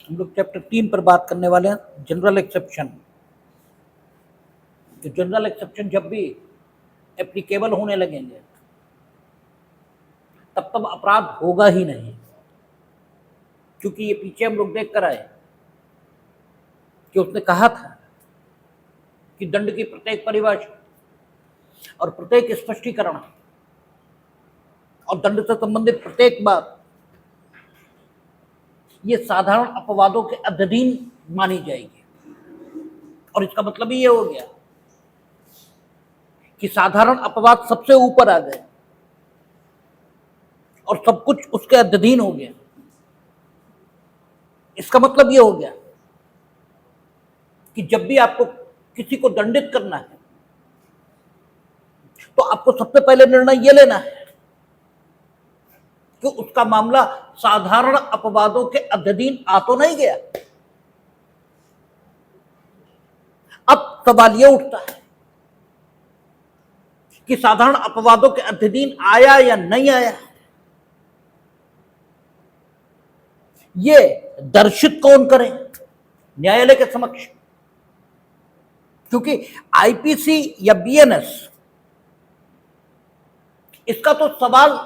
हम लोग चैप्टर 3 पर बात करने वाले हैं, जनरल एक्सेप्शन। तो जनरल एक्सेप्शन जब भी एप्लीकेबल होने लगेंगे तब तब अपराध होगा ही नहीं, क्योंकि ये पीछे हम लोग देख कर आए कि उसने कहा था कि दंड की प्रत्येक परिभाषा और प्रत्येक स्पष्टीकरण और दंड से संबंधित प्रत्येक बात ये साधारण अपवादों के अधीन मानी जाएगी। और इसका मतलब ये हो गया कि साधारण अपवाद सबसे ऊपर आ गए और सब कुछ उसके अधीन हो गया। इसका मतलब ये हो गया कि जब भी आपको किसी को दंडित करना है तो आपको सबसे पहले निर्णय ये लेना है कि उसका मामला साधारण अपवादों के अधीन आ तो नहीं गया। अब सवाल ये उठता है कि साधारण अपवादों के अधीन आया या नहीं आया, ये दर्शित कौन करे न्यायालय के समक्ष। क्योंकि आईपीसी या बीएनएस, इसका तो सवाल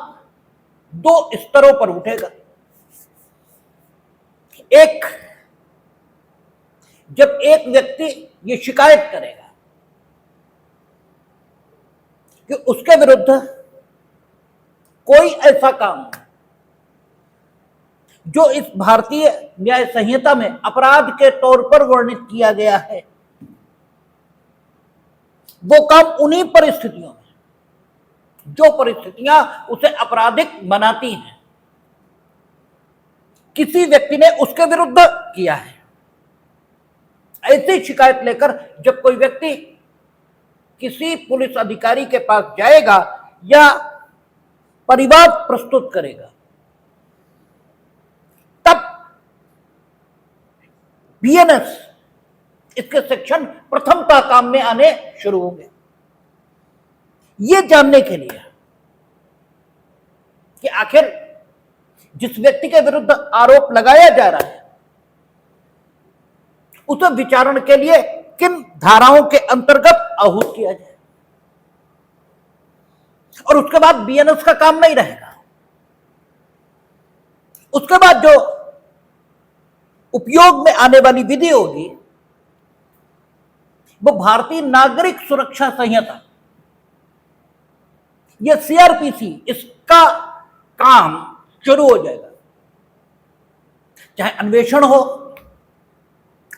दो स्तरों पर उठेगा। एक, जब एक व्यक्ति ये शिकायत करेगा कि उसके विरुद्ध कोई ऐसा काम जो इस भारतीय न्याय संहिता में अपराध के तौर पर वर्णित किया गया है, वो काम उन्हीं परिस्थितियों में जो परिस्थितियां उसे आपराधिक बनाती हैं, किसी व्यक्ति ने उसके विरुद्ध किया है। ऐसी शिकायत लेकर जब कोई व्यक्ति किसी पुलिस अधिकारी के पास जाएगा या परिवाद प्रस्तुत करेगा, तब बीएनएस इसके सेक्शन प्रथमतः काम में आने शुरू होंगे। ये जानने के लिए कि आखिर जिस व्यक्ति के विरुद्ध आरोप लगाया जा रहा है उसे विचारण के लिए किन धाराओं के अंतर्गत आहूत किया जाए। और उसके बाद बीएनएस का काम नहीं रहेगा। उसके बाद जो उपयोग में आने वाली विधि होगी वो भारतीय नागरिक सुरक्षा संहिता, ये सीआरपीसी, इसका काम शुरू हो जाएगा। चाहे अन्वेषण हो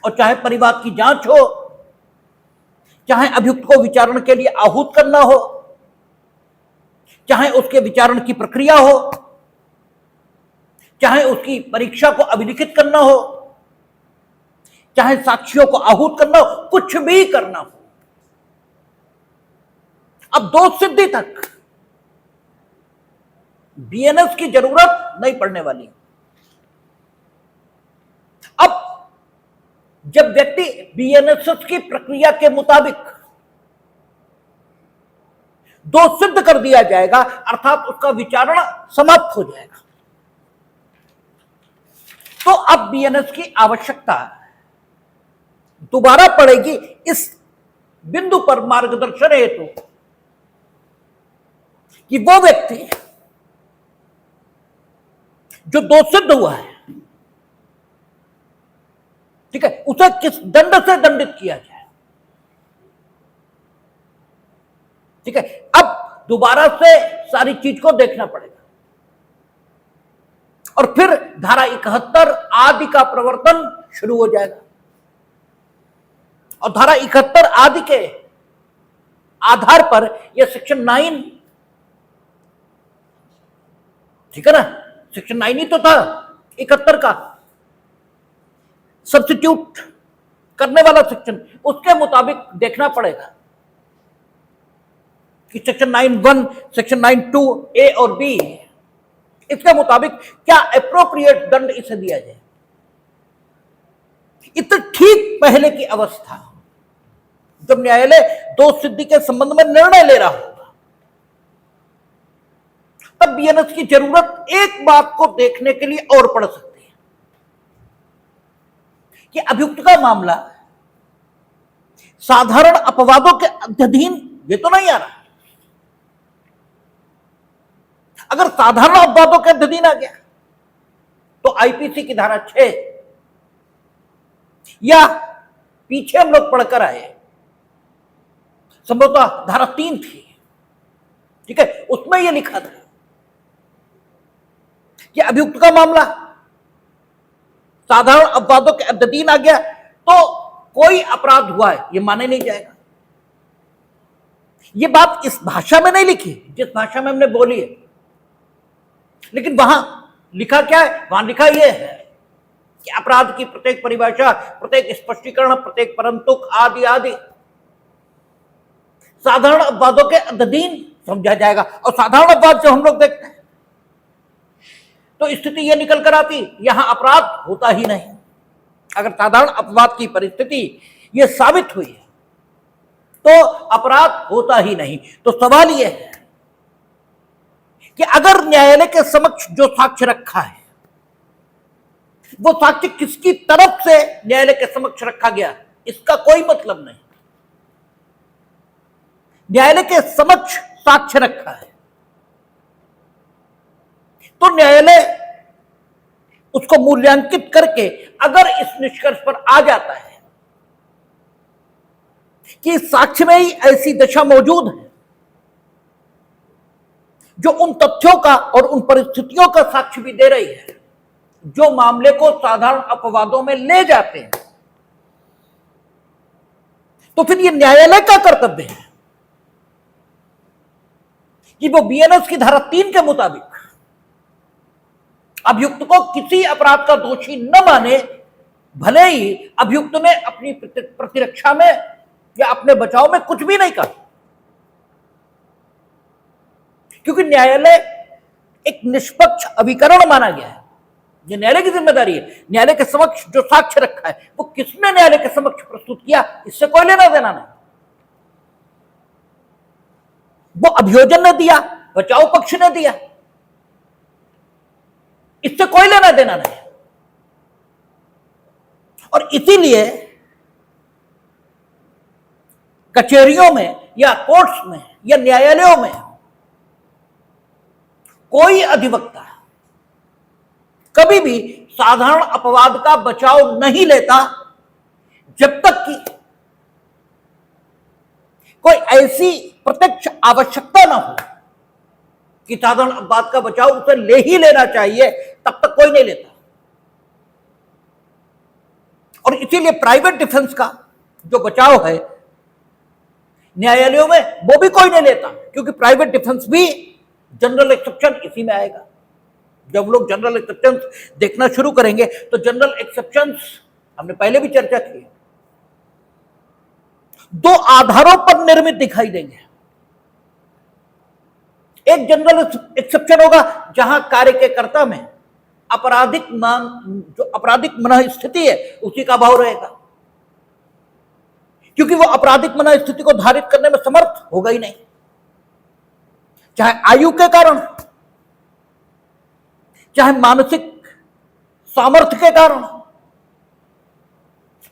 और चाहे परिवाद की जांच हो, चाहे अभियुक्त को विचारण के लिए आहूत करना हो, चाहे उसके विचारण की प्रक्रिया हो, चाहे उसकी परीक्षा को अभिलिखित करना हो, चाहे साक्षियों को आहूत करना हो, कुछ भी करना हो, अब दोष सिद्धि तक बीएनएस की जरूरत नहीं पड़ने वाली। अब जब व्यक्ति बीएनएस की प्रक्रिया के मुताबिक दोष सिद्ध कर दिया जाएगा, अर्थात उसका विचारण समाप्त हो जाएगा, तो अब बीएनएस की आवश्यकता दोबारा पड़ेगी इस बिंदु पर मार्गदर्शन हेतु कि वो व्यक्ति जो दोष सिद्ध हुआ है, ठीक है, उसे किस दंड से दंडित किया जाए। ठीक है, अब दोबारा से सारी चीज को देखना पड़ेगा और फिर धारा 71 आदि का प्रवर्तन शुरू हो जाएगा। और धारा 71 आदि के आधार पर यह सेक्शन 9, ठीक है ना, सेक्शन 9 ही तो था 71 का, सब्स्टिट्यूट करने वाला सेक्शन, उसके मुताबिक देखना पड़ेगा कि सेक्शन 9(1), सेक्शन 9(2) ए और बी, इसके मुताबिक क्या एप्रोप्रिएट दंड इसे दिया जाए। इतना ठीक पहले की अवस्था जब न्यायालय दोष सिद्धि के संबंध में निर्णय ले रहा होगा, तब बीएनएस की जरूरत एक बात को देखने के लिए और पड़ सकती है कि अभियुक्त का मामला साधारण अपवादों के अधीन ये तो नहीं आ रहा। अगर साधारण अपवादों के अधीन आ गया तो आईपीसी की धारा 6 या पीछे हम लोग पढ़कर आए संभवतः धारा 3 थी, ठीक है, उसमें यह लिखा था कि अभियुक्त का मामला साधारण अपवादों के अधीन आ गया तो कोई अपराध हुआ है यह माने नहीं जाएगा। यह बात इस भाषा में नहीं लिखी जिस भाषा में हमने बोली है, लेकिन वहां लिखा क्या है? वहां लिखा यह है कि अपराध की प्रत्येक परिभाषा, प्रत्येक स्पष्टीकरण, प्रत्येक परंतुक आदि आदि साधारण अपवादों के अधीन समझा जाएगा। और साधारण अपवाद जो हम लोग देखते हैं तो स्थिति यह निकल कर आती यहां अपराध होता ही नहीं। अगर साधारण अपवाद की परिस्थिति यह साबित हुई है तो अपराध होता ही नहीं। तो सवाल यह है कि अगर न्यायालय के समक्ष जो साक्ष्य रखा है वो साक्ष्य किसकी तरफ से न्यायालय के समक्ष रखा गया इसका कोई मतलब नहीं। न्यायालय के समक्ष साक्ष्य रखा है तो न्यायालय उसको मूल्यांकित करके अगर इस निष्कर्ष पर आ जाता है कि इस साक्ष्य में ही ऐसी दशा मौजूद है जो उन तथ्यों का और उन परिस्थितियों का साक्ष्य भी दे रही है जो मामले को साधारण अपवादों में ले जाते हैं, तो फिर यह न्यायालय का कर्तव्य है कि वो बीएनएस की धारा 3 के मुताबिक अभियुक्त को किसी अपराध का दोषी न माने, भले ही अभियुक्त ने अपनी प्रतिरक्षा में या अपने बचाव में कुछ भी नहीं कहा, क्योंकि न्यायालय एक निष्पक्ष अभिकरण माना गया है। यह न्यायालय की जिम्मेदारी है। न्यायालय के समक्ष जो साक्ष्य रखा है वो किसने न्यायालय के समक्ष प्रस्तुत किया इससे कोई लेना देना नहीं। वो अभियोजन ने दिया, बचाव पक्ष ने दिया, इससे कोई लेना देना नहीं। और इसीलिए कचहरियों में या कोर्ट्स में या न्यायालयों में कोई अधिवक्ता कभी भी साधारण अपवाद का बचाव नहीं लेता जब तक कि कोई ऐसी प्रत्यक्ष आवश्यकता ना हो कि साधारण अपवाद का बचाव उसे ले ही लेना चाहिए, तब तक कोई नहीं लेता। और इसीलिए प्राइवेट डिफेंस का जो बचाव है न्यायालयों में वो भी कोई नहीं लेता, क्योंकि प्राइवेट डिफेंस भी जनरल एक्सेप्शन इसी में आएगा। जब लोग जनरल एक्सेप्शन देखना शुरू करेंगे तो जनरल एक्सेप्शंस हमने पहले भी चर्चा की, दो आधारों पर निर्मित दिखाई देंगे। एक जनरल एक्सेप्शन होगा जहां कार्य के कर्ता में आपराधिक मनः स्थिति है उसी का अभाव रहेगा, क्योंकि वो आपराधिक मनः स्थिति को धारित करने में समर्थ होगा ही नहीं, चाहे आयु के कारण, चाहे मानसिक सामर्थ्य के कारण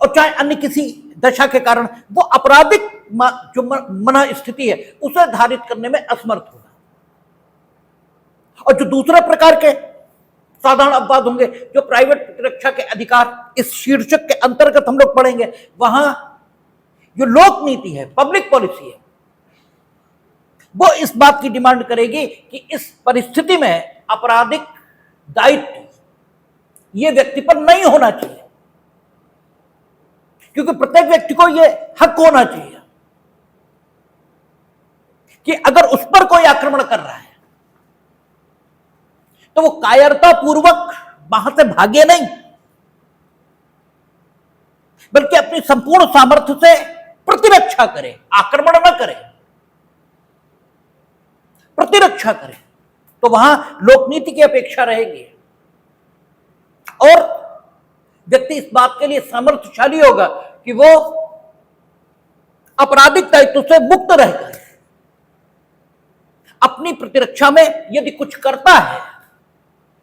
और चाहे अन्य किसी दशा के कारण वो आपराधिक जो मनः स्थिति है उसे धारित करने में असमर्थ होगा। और जो दूसरे प्रकार के साधारण अपवाद होंगे जो प्राइवेट प्रतिरक्षा के अधिकार इस शीर्षक के अंतर्गत हम लोग पढ़ेंगे, वहां जो लोक नीति है, पब्लिक पॉलिसी है, वो इस बात की डिमांड करेगी कि इस परिस्थिति में आपराधिक दायित्व ये व्यक्ति पर नहीं होना चाहिए, क्योंकि प्रत्येक व्यक्ति को ये हक होना चाहिए कि अगर उस पर कोई आक्रमण कर रहा है तो वो कायरता पूर्वक वहां से भागे नहीं, बल्कि अपनी संपूर्ण सामर्थ्य से प्रतिरक्षा करे, आक्रमण न करे, प्रतिरक्षा करे। तो वहां लोकनीति की अपेक्षा रहेगी और व्यक्ति इस बात के लिए सामर्थ्यशाली होगा कि वो आपराधिक दायित्व से मुक्त रहकर अपनी प्रतिरक्षा में यदि कुछ करता है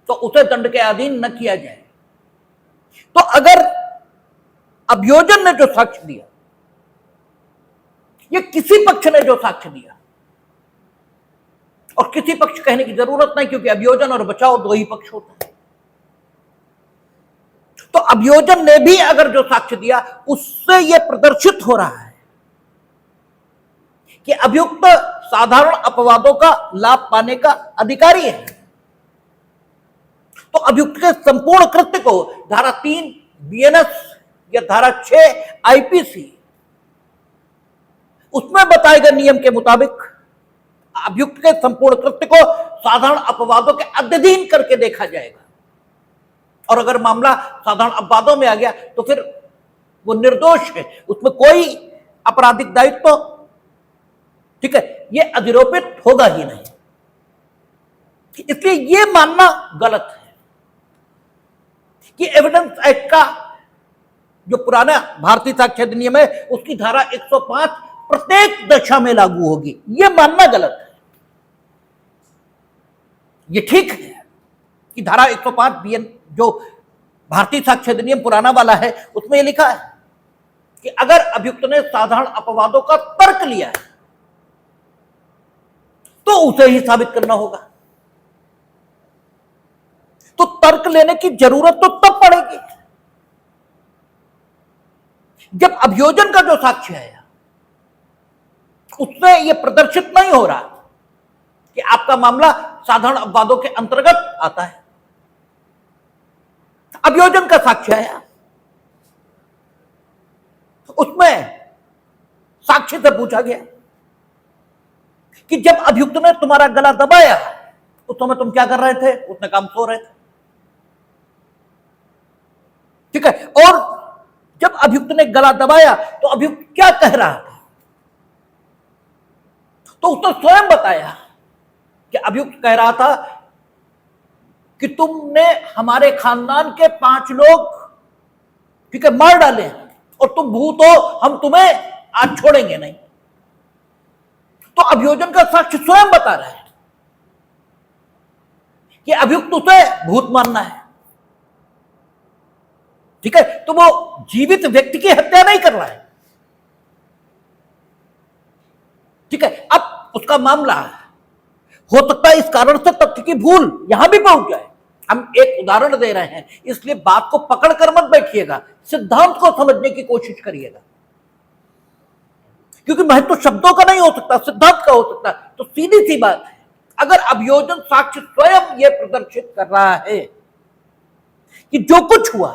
तो उसे दंड के अधीन न किया जाए। तो अगर अभियोजन ने जो साक्ष्य दिया, ये किसी पक्ष ने जो साक्ष्य दिया, और किसी पक्ष कहने की जरूरत नहीं, क्योंकि अभियोजन और बचाव दो ही पक्ष होते हैं। तो अभियोजन ने भी अगर जो साक्ष्य दिया, उससे यह प्रदर्शित हो रहा है कि अभियुक्त साधारण अपवादों का लाभ पाने का अधिकारी है। तो अभियुक्त के संपूर्ण कृत्य को धारा 3 बीएनएस या धारा 6 आईपीसी, उसमें बताए गए नियम के मुताबिक अभियुक्त के संपूर्ण कृत्य को साधारण अपवादों के अध्ययन करके देखा जाएगा, और अगर मामला साधारण अपवादों में आ गया तो फिर वो निर्दोष है, उसमें कोई आपराधिक दायित्व तो, ठीक है, ये अधिरोपित होगा ही नहीं। इसलिए ये मानना गलत है कि एविडेंस एक्ट का जो पुराना भारतीय साक्ष्य अधिनियम है, उसकी धारा 105 प्रत्येक दशा में लागू होगी, यह मानना गलत है। ये ठीक है कि धारा 105 बीएन जो भारतीय साक्ष्य अधिनियम पुराना वाला है, उसमें यह लिखा है कि अगर अभियुक्त ने साधारण अपवादों का तर्क लिया है तो उसे ही साबित करना होगा। तो तर्क लेने की जरूरत तो तब पड़ेगी जब अभियोजन का जो साक्ष्य है उससे यह प्रदर्शित नहीं हो रहा कि आपका मामला साधारण अपवादों के अंतर्गत आता है। अभियोजन का साक्ष्य है, उसमें साक्ष्य से पूछा गया कि जब अभियुक्त ने तुम्हारा गला दबाया उस समय तुम क्या कर रहे थे? उसने कहा हम सो रहे थे। ठीक है, और जब अभियुक्त ने गला दबाया तो अभियुक्त क्या कह रहा था? तो उसने स्वयं बताया कि अभियुक्त कह रहा था कि तुमने हमारे खानदान के 5 लोग, ठीक है, मार डाले और तुम भूत हो, हम तुम्हें आज छोड़ेंगे नहीं। तो अभियोजन का साक्ष्य स्वयं बता रहा है कि अभियुक्त उसे भूत मानना है। ठीक है, तो वो जीवित व्यक्ति की हत्या नहीं कर रहा है। ठीक है, अब उसका मामला हो सकता है इस कारण से तथ्य की भूल यहां भी पहुंच जाए। हम एक उदाहरण दे रहे हैं, इसलिए बात को पकड़ कर मत बैठिएगा, सिद्धांत को समझने की कोशिश करिएगा, क्योंकि महत्व शब्दों का नहीं हो सकता, सिद्धांत का हो सकता। तो सीधी सी बात है, अगर अभियोजन साक्ष्य स्वयं यह प्रदर्शित कर रहा है कि जो कुछ हुआ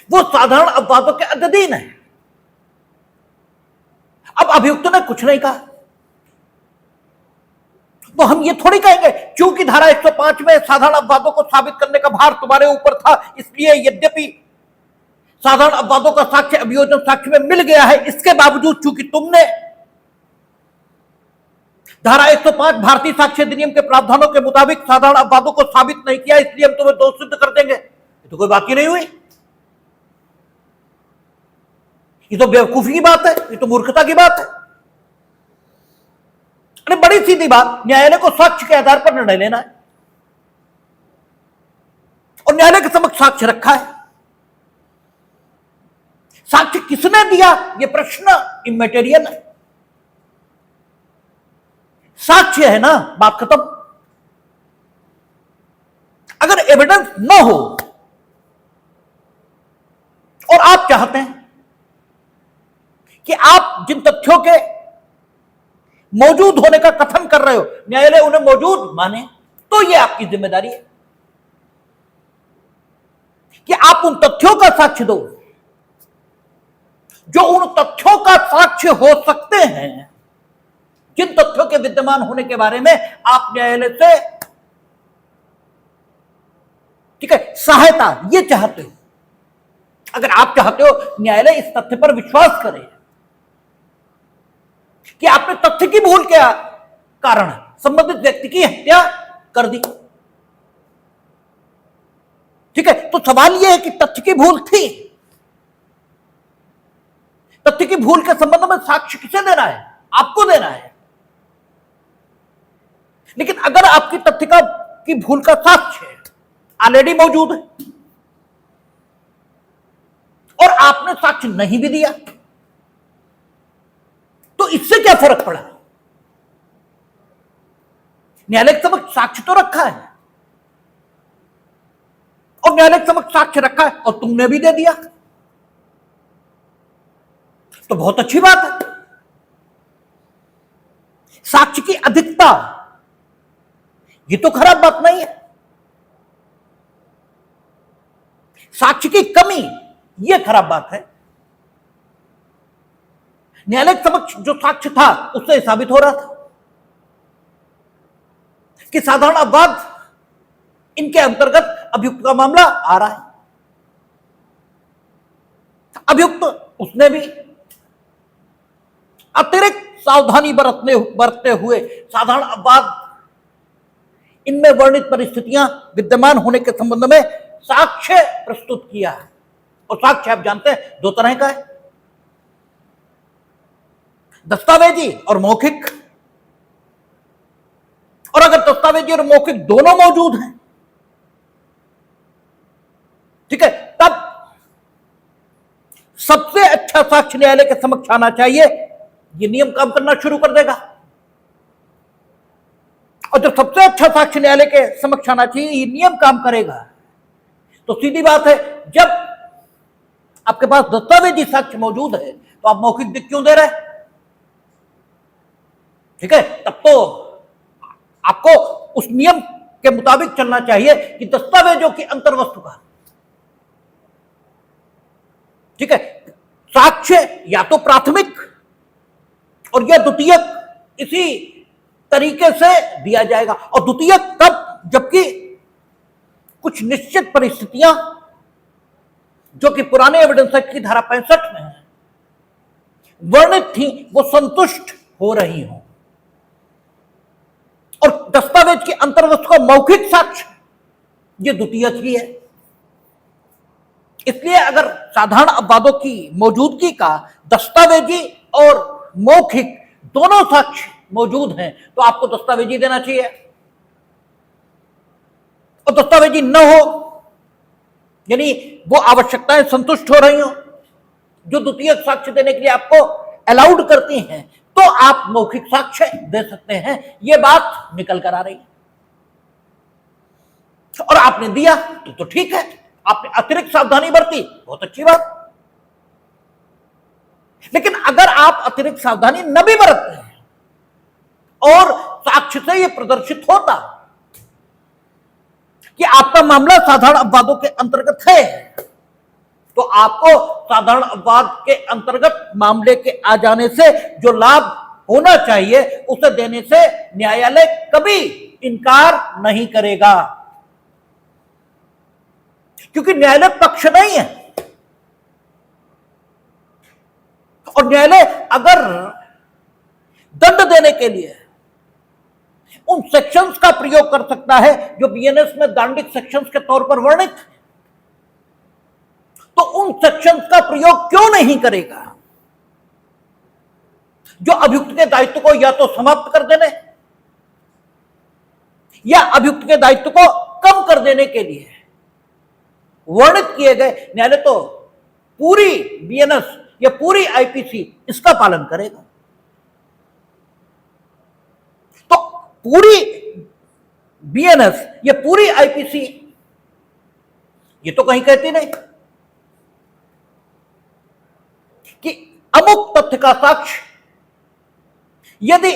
वो साधारण अपवादों के अधीन है। अब अभियुक्त ने कुछ नहीं कहा तो हम ये थोड़ी कहेंगे क्योंकि धारा 105 में साधारण अपवादों को साबित करने का भार तुम्हारे ऊपर था, इसलिए यद्यपि साधारण अपवादों का साक्ष्य अभियोजन साक्ष्य में मिल गया है, इसके बावजूद चूंकि तुमने धारा 105 भारतीय साक्ष्य अधिनियम के प्रावधानों के मुताबिक साधारण अपवादों को साबित नहीं किया, इसलिए हम तुम्हें दोष सिद्ध कर देंगे। ये तो कोई बात ही नहीं हुई। ये तो बेवकूफी की बात है, ये तो मूर्खता की बात है। अरे बड़ी सीधी बात, न्यायालय को साक्ष्य के आधार पर निर्णय लेना है और न्यायालय के समक्ष साक्ष्य रखा है। साक्ष्य किसने दिया यह प्रश्न इमैटेरियल है, साक्ष्य है ना, बात खत्म। अगर एविडेंस न हो और आप चाहते हैं कि आप जिन तथ्यों के मौजूद होने का कथन कर रहे हो न्यायालय उन्हें मौजूद माने, तो यह आपकी जिम्मेदारी है कि आप उन तथ्यों का साक्ष्य दो जो उन तथ्यों का साक्ष्य हो सकते हैं जिन तथ्यों के विद्यमान होने के बारे में आप न्यायालय से, ठीक है, सहायता ये चाहते हो। अगर आप चाहते हो न्यायालय इस तथ्य पर विश्वास करे कि आपने तथ्य की भूल के कारण संबंधित व्यक्ति की हत्या कर दी, ठीक है, तो सवाल यह है कि तथ्य की भूल थी, तथ्य की भूल के संबंध में साक्ष्य किसे देना है? आपको देना है। लेकिन अगर आपकी तथ्य की भूल का साक्ष्य ऑलरेडी मौजूद है, आपने साक्ष्य नहीं भी दिया तो इससे क्या फर्क पड़ा? न्यायालय के समक्ष साक्ष्य तो रखा है, और न्यायालय के समक्ष साक्ष्य रखा है और तुमने भी दे दिया, तो बहुत अच्छी बात है। साक्ष्य की अधिकता ये तो खराब बात नहीं है, साक्ष्य की कमी ये खराब बात है। न्यायालय के समक्ष जो साक्ष्य था उससे साबित हो रहा था कि साधारण अपवाद इनके अंतर्गत अभियुक्त का मामला आ रहा है। अभियुक्त उसने भी अतिरिक्त सावधानी बरतते हुए साधारण अपवाद इनमें वर्णित परिस्थितियां विद्यमान होने के संबंध में साक्ष्य प्रस्तुत किया है। और साक्ष्य आप जानते हैं दो तरह का है, दस्तावेजी और मौखिक। और अगर दस्तावेजी और मौखिक दोनों मौजूद हैं, ठीक है, तब सबसे अच्छा साक्ष्य न्यायालय के समक्ष आना चाहिए। ये नियम काम करना शुरू कर देगा। और जब सबसे अच्छा साक्ष्य न्यायालय के समक्ष आना चाहिए, ये नियम काम करेगा, तो सीधी बात है, जब आपके पास दस्तावेजी साक्ष्य मौजूद है तो आप मौखिक दिख क्यों दे रहे हैं? ठीक है, तब तो आपको उस नियम के मुताबिक चलना चाहिए कि दस्तावेजों की अंतर्वस्तु का, ठीक है, साक्ष्य या तो प्राथमिक और या द्वितीयक इसी तरीके से दिया जाएगा। और द्वितीयक तब जबकि कुछ निश्चित परिस्थितियां जो कि पुराने एविडेंस एक्ट की धारा 65 में है वर्णित थी, वो संतुष्ट हो रही हो। और दस्तावेज के अंतर्गत का मौखिक साक्ष्य ये द्वितीयक ही है। इसलिए अगर साधारण अपवादों की मौजूदगी का दस्तावेजी और मौखिक दोनों साक्ष्य मौजूद हैं तो आपको दस्तावेजी देना चाहिए। और दस्तावेजी न हो यानी वो आवश्यकताएं संतुष्ट हो रही हो जो द्वितीयक साक्ष्य देने के लिए आपको अलाउड करती हैं, तो आप मौखिक साक्ष्य दे सकते हैं। ये बात निकल कर आ रही है और आपने दिया तो ठीक है, आपने अतिरिक्त सावधानी बरती, बहुत अच्छी बात। लेकिन अगर आप अतिरिक्त सावधानी न भी बरतते हैं और साक्ष्य से यह प्रदर्शित होता कि आपका मामला साधारण अपवादों के अंतर्गत है, तो आपको साधारण अपवाद के अंतर्गत मामले के आ जाने से जो लाभ होना चाहिए उसे देने से न्यायालय कभी इनकार नहीं करेगा, क्योंकि न्यायालय पक्ष नहीं है। और न्यायालय अगर दंड देने के लिए उन सेक्शंस का प्रयोग कर सकता है जो बीएनएस में दांडिक सेक्शंस के तौर पर वर्णित है, तो उन सेक्शंस का प्रयोग क्यों नहीं करेगा जो अभियुक्त के दायित्व को या तो समाप्त कर देने या अभियुक्त के दायित्व को कम कर देने के लिए वर्णित किए गए। न्यायालय तो पूरी बीएनएस या पूरी आईपीसी इसका पालन करेगा। तो पूरी बीएनएस या पूरी आईपीसी ये तो कहीं कहती नहीं कि अमुक तथ्य का साक्ष्य यदि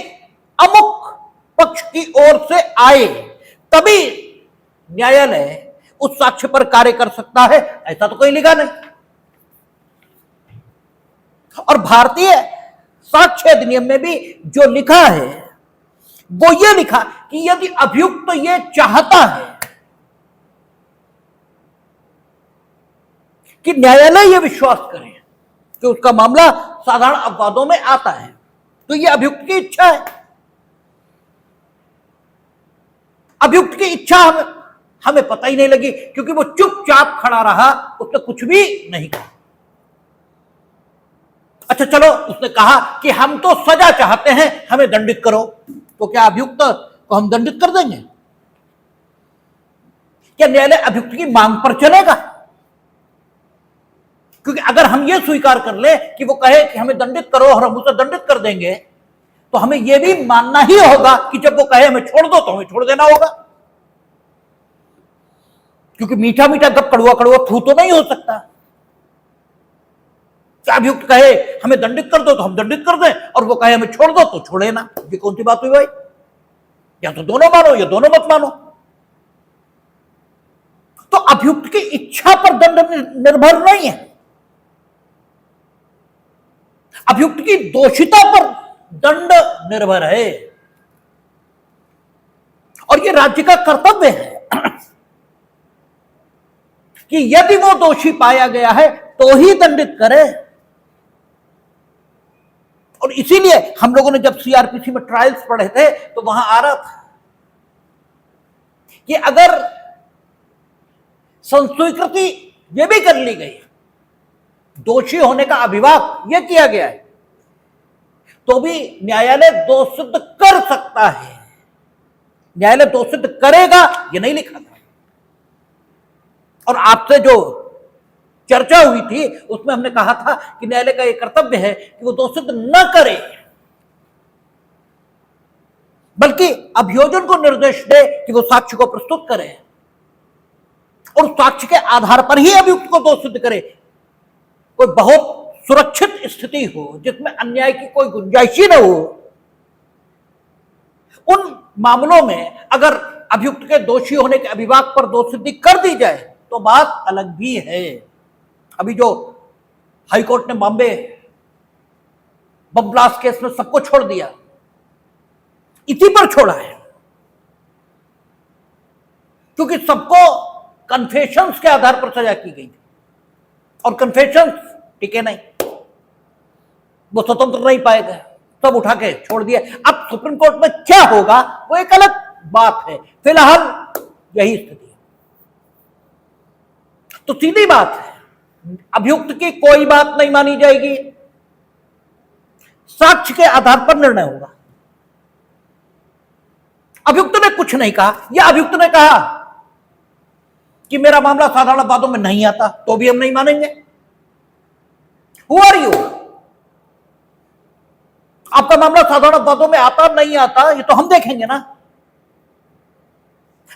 अमुक पक्ष की ओर से आए तभी न्यायालय उस साक्ष्य पर कार्य कर सकता है, ऐसा तो कोई लिखा नहीं। और भारतीय साक्ष्य अधिनियम में भी जो लिखा है वो ये लिखा कि यदि अभियुक्त तो ये चाहता है कि न्यायालय ये विश्वास करे कि उसका मामला साधारण अपवादों में आता है, तो ये अभियुक्त की इच्छा है। अभियुक्त की इच्छा हमें पता ही नहीं लगी क्योंकि वो चुपचाप खड़ा रहा, उसने कुछ भी नहीं कहा। अच्छा चलो, उसने कहा कि हम तो सजा चाहते हैं, हमें दंडित करो, तो क्या अभियुक्त को हम दंडित कर देंगे? क्या न्यायालय अभियुक्त की मांग पर चलेगा? क्योंकि अगर हम ये स्वीकार कर ले कि वो कहे कि हमें दंडित करो और हम उसे दंडित कर देंगे, तो हमें यह भी मानना ही होगा कि जब वो कहे हमें छोड़ दो तो हमें छोड़ देना होगा। क्योंकि मीठा मीठा गप कड़वा कड़वा थू तो नहीं हो सकता। अभियुक्त कहे हमें दंडित कर दो तो हम दंडित कर दें, और वो कहे हमें छोड़ दो तो छोड़े ना। ये कौन सी बात हुई भाई? या तो दोनों मानो या दोनों मत मानो। तो अभियुक्त की इच्छा पर दंड निर्भर नहीं है, अभियुक्त की दोषिता पर दंड निर्भर है। और यह राज्य का कर्तव्य है कि यदि वो दोषी पाया गया है तो ही दंडित करे। और इसीलिए हम लोगों ने जब सीआरपीसी में ट्रायल्स पढ़े थे तो वहां आ रहा था कि अगर संस्वीकृति यह भी कर ली गई, दोषी होने का अभिवाद यह किया गया है, तो भी न्यायालय दोष सिद्ध कर सकता है। न्यायालय दोष सिद्ध करेगा यह नहीं लिखा था। और आपसे जो चर्चा हुई थी उसमें हमने कहा था कि न्यायालय का यह कर्तव्य है कि वो दोष सिद्ध न करे, बल्कि अभियोजन को निर्देश दे कि वो साक्ष्य को प्रस्तुत करे और साक्ष्य के आधार पर ही अभियुक्त को दोष सिद्ध करे। कोई बहुत सुरक्षित स्थिति हो जिसमें अन्याय की कोई गुंजाइश ही न हो, उन मामलों में अगर अभियुक्त के दोषी होने के अभिभाग पर दोष सिद्धि कर दी जाए तो बात अलग भी है। अभी जो हाईकोर्ट ने बॉम्बे बम ब्लास्ट केस में सबको छोड़ दिया, इसी पर छोड़ा है, क्योंकि सबको कन्फेशंस के आधार पर सजा की गई थी और कन्फेशंस टिके नहीं, वो स्वतंत्र नहीं पाए गए, सब उठा के छोड़ दिए। अब सुप्रीम कोर्ट में क्या होगा वो एक अलग बात है, फिलहाल यही स्थिति है। तो सीधी बात है, अभियुक्त की कोई बात नहीं मानी जाएगी, साक्ष्य के आधार पर निर्णय होगा। अभियुक्त ने कुछ नहीं कहा, या अभियुक्त ने कहा कि मेरा मामला साधारण अपवादों में नहीं आता, तो भी हम नहीं मानेंगे। Who are you? आपका मामला साधारण अपवादों में आता नहीं आता ये तो हम देखेंगे ना।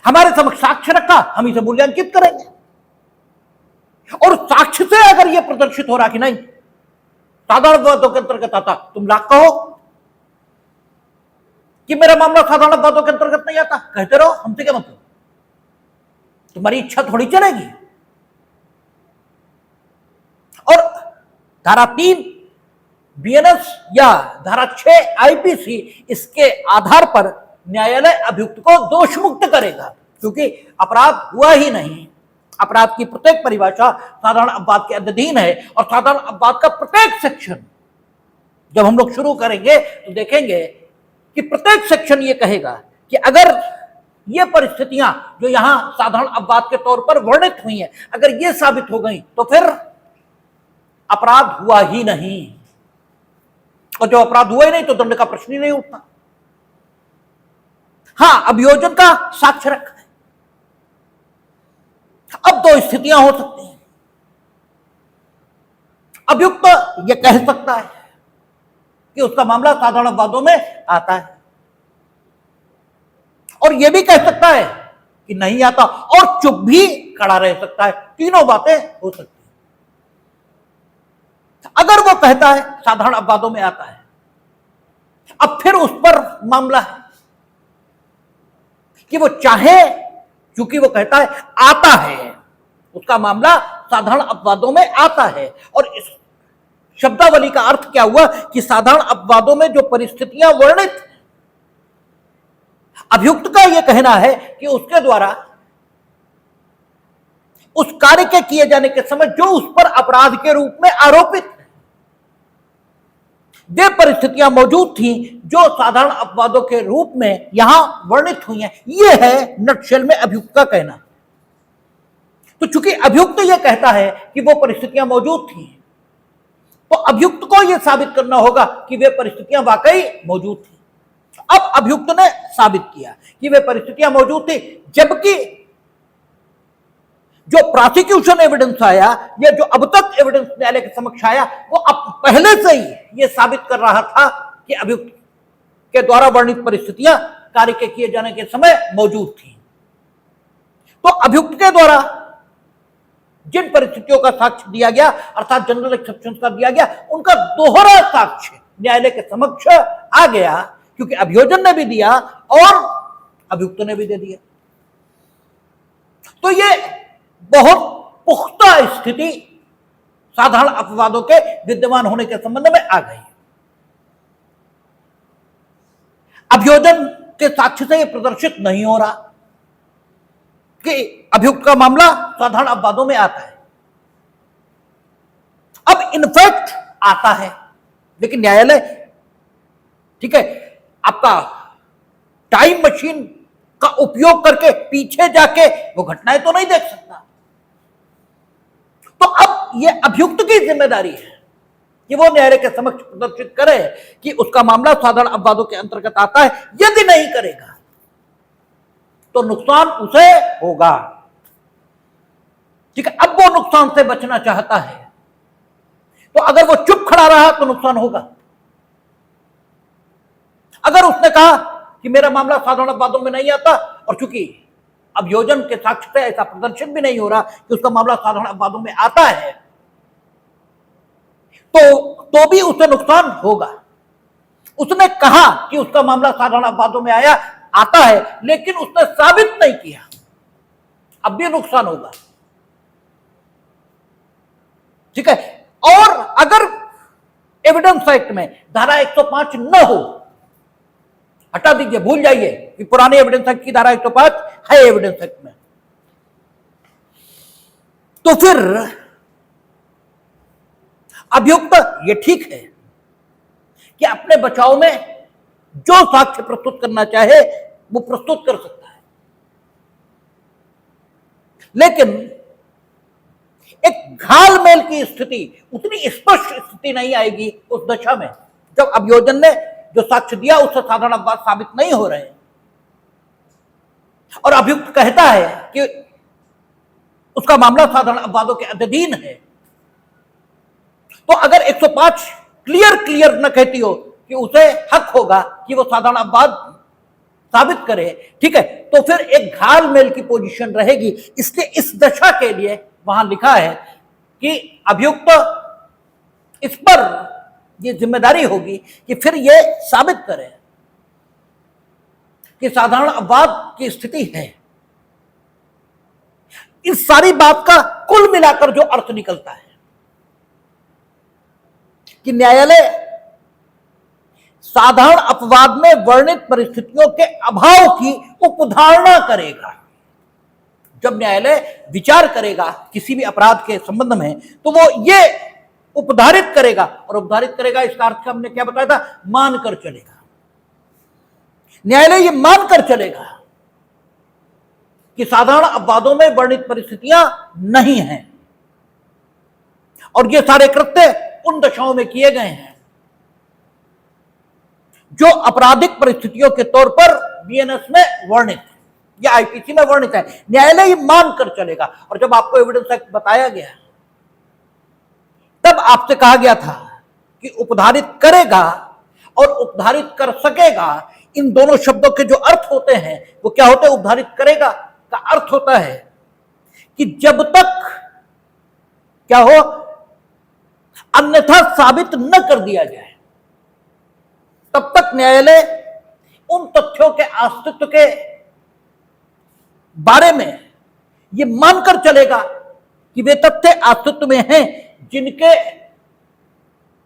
हमारे समक्ष साक्ष्य रखा, हम इसे मूल्यांकित करेंगे, और साक्ष्य से अगर यह प्रदर्शित हो रहा कि नहीं साधारण अपवादों के अंतर्गत आता, तुम लाख कहो कि मेरा मामला साधारण अपवादों के अंतर्गत नहीं आता, कहते रहो, हमसे क्या मतलब, तुम्हारी इच्छा थोड़ी चलेगी। और धारा 3 बीएनएस या धारा 6 आईपीसी, इसके आधार पर न्यायालय अभियुक्त को दोष मुक्त करेगा, क्योंकि अपराध हुआ ही नहीं। अपराध की प्रत्येक परिभाषा साधारण अपवाद के अधीन है, और साधारण अपवाद का प्रत्येक सेक्शन जब हम लोग शुरू करेंगे तो देखेंगे कि प्रत्येक सेक्शन ये कहेगा कि अगर ये परिस्थितियां जो यहां साधारण अपवाद के तौर पर वर्णित हुई हैं, अगर ये साबित हो गई तो फिर अपराध हुआ ही नहीं, और जब अपराध हुआ ही नहीं तो दंड का प्रश्न ही नहीं उठता। हां, अभियोजन का साक्ष्य रखा है। अब दो स्थितियां हो सकती हैं। अभियुक्त यह कह सकता है कि उसका मामला साधारण अपवादों में आता है, और यह भी कह सकता है कि नहीं आता, और चुप भी खड़ा रह सकता है। तीनों बातें हो सकती हैं। अगर वो कहता है साधारण अपवादों में आता है, अब फिर उस पर मामला है कि वो चाहे, क्योंकि वो कहता है आता है, उसका मामला साधारण अपवादों में आता है। और इस शब्दावली का अर्थ क्या हुआ कि साधारण अपवादों में जो परिस्थितियां वर्णित, अभियुक्त का यह कहना है कि उसके द्वारा उस कार्य के किए जाने के समय जो उस पर अपराध के रूप में आरोपित है, वे परिस्थितियां मौजूद थी जो साधारण अपवादों के रूप में यहां वर्णित हुई हैं। यह है नटशेल में अभियुक्त का कहना। तो चूंकि अभियुक्त यह कहता है कि वो परिस्थितियां मौजूद थी, तो अभियुक्त को यह साबित करना होगा कि वे परिस्थितियां वाकई मौजूद थी। अब अभियुक्त ने साबित किया कि वे परिस्थितियां मौजूद थी, जबकि जो प्रोसिक्यूशन एविडेंस आया या जो अब तक एविडेंस न्यायालय के समक्ष आया, वो अब पहले से ही ये साबित कर रहा था कि अभियुक्त के द्वारा वर्णित परिस्थितियां कार्य के किए जाने के समय मौजूद थी। तो अभियुक्त के द्वारा जिन परिस्थितियों का साक्ष्य दिया गया, अर्थात जनरल एक्सेप्शन का दिया गया, उनका दोहरा साक्ष्य न्यायालय के समक्ष आ गया, क्योंकि अभियोजन ने भी दिया और अभियुक्त ने भी दे दिया। तो ये बहुत पुख्ता स्थिति साधारण अपवादों के विद्यमान होने के संबंध में आ गई। अभियोजन के साक्ष्य से यह प्रदर्शित नहीं हो रहा कि अभियुक्त का मामला साधारण अपवादों में आता है। अब इनफैक्ट आता है, लेकिन न्यायालय, ठीक है, आपका टाइम मशीन का उपयोग करके पीछे जाके वो घटनाएं तो नहीं देख सकता। तो अब यह अभियुक्त की जिम्मेदारी है कि वो न्यायालय के समक्ष प्रदर्शित करे कि उसका मामला साधारण अपवादों के अंतर्गत आता है। यदि नहीं करेगा तो नुकसान उसे होगा। ठीक है, अब वो नुकसान से बचना चाहता है, तो अगर वो चुप खड़ा रहा तो नुकसान होगा। अगर उसने कहा कि मेरा मामला साधारण अपवादों में नहीं आता, और चूंकि अभियोजन के साक्ष्य से ऐसा प्रदर्शन भी नहीं हो रहा कि उसका मामला साधारण अपवादों में आता है, तो भी उसे नुकसान होगा। उसने कहा कि उसका मामला साधारण अपवादों में आता है, लेकिन उसने साबित नहीं किया, अब भी नुकसान होगा। ठीक है, और अगर एविडेंस एक्ट में धारा 105 न हो, हटा दीजिए, भूल जाइए कि पुराने एविडेंस एक्ट की धारा 105 है एविडेंस एक्ट में, तो फिर अभियुक्त ये ठीक है कि अपने बचाव में जो साक्ष्य प्रस्तुत करना चाहे वो प्रस्तुत कर सकता है, लेकिन एक घालमेल की स्थिति, उतनी स्पष्ट स्थिति नहीं आएगी उस दशा में जब अभियोजन ने जो साक्ष्य दिया उससे साधारण अपवाद साबित नहीं हो रहे और अभियुक्त कहता है कि उसका मामला साधारण अपवादों के अधीन है। तो अगर 105 क्लियर न कहती हो कि उसे हक होगा कि वो साधारण अपवाद साबित करे, ठीक है, तो फिर एक घालमेल की पोजीशन रहेगी। इसलिए इस दशा के लिए वहां लिखा है कि अभियुक्त इस पर यह जिम्मेदारी होगी कि फिर यह साबित करे कि साधारण अपवाद की स्थिति है। इस सारी बात का कुल मिलाकर जो अर्थ निकलता है कि न्यायालय साधारण अपवाद में वर्णित परिस्थितियों के अभाव की उपधारणा करेगा। जब न्यायालय विचार करेगा किसी भी अपराध के संबंध में, तो वो ये उपधारित करेगा, और उपधारित करेगा इसका अर्थ हमने क्या बताया था, मानकर चलेगा। न्यायालय ये मानकर चलेगा कि साधारण अपवादों में वर्णित परिस्थितियां नहीं हैं, और ये सारे कृत्य उन दशाओं में किए गए हैं जो आपराधिक परिस्थितियों के तौर पर बीएनएस में वर्णित है या आईपीसी में वर्णित है। न्यायालय ये मानकर चलेगा। और जब आपको एविडेंस एक्ट बताया गया तब आपसे कहा गया था कि उपधारित करेगा और उपधारित कर सकेगा, इन दोनों शब्दों के जो अर्थ होते हैं वो क्या होते हैं। उपधारित करेगा का अर्थ होता है कि जब तक क्या हो, अन्यथा साबित न कर दिया जाए, तब तक न्यायालय उन तथ्यों के अस्तित्व के बारे में यह मानकर चलेगा कि वे तथ्य अस्तित्व में हैं जिनके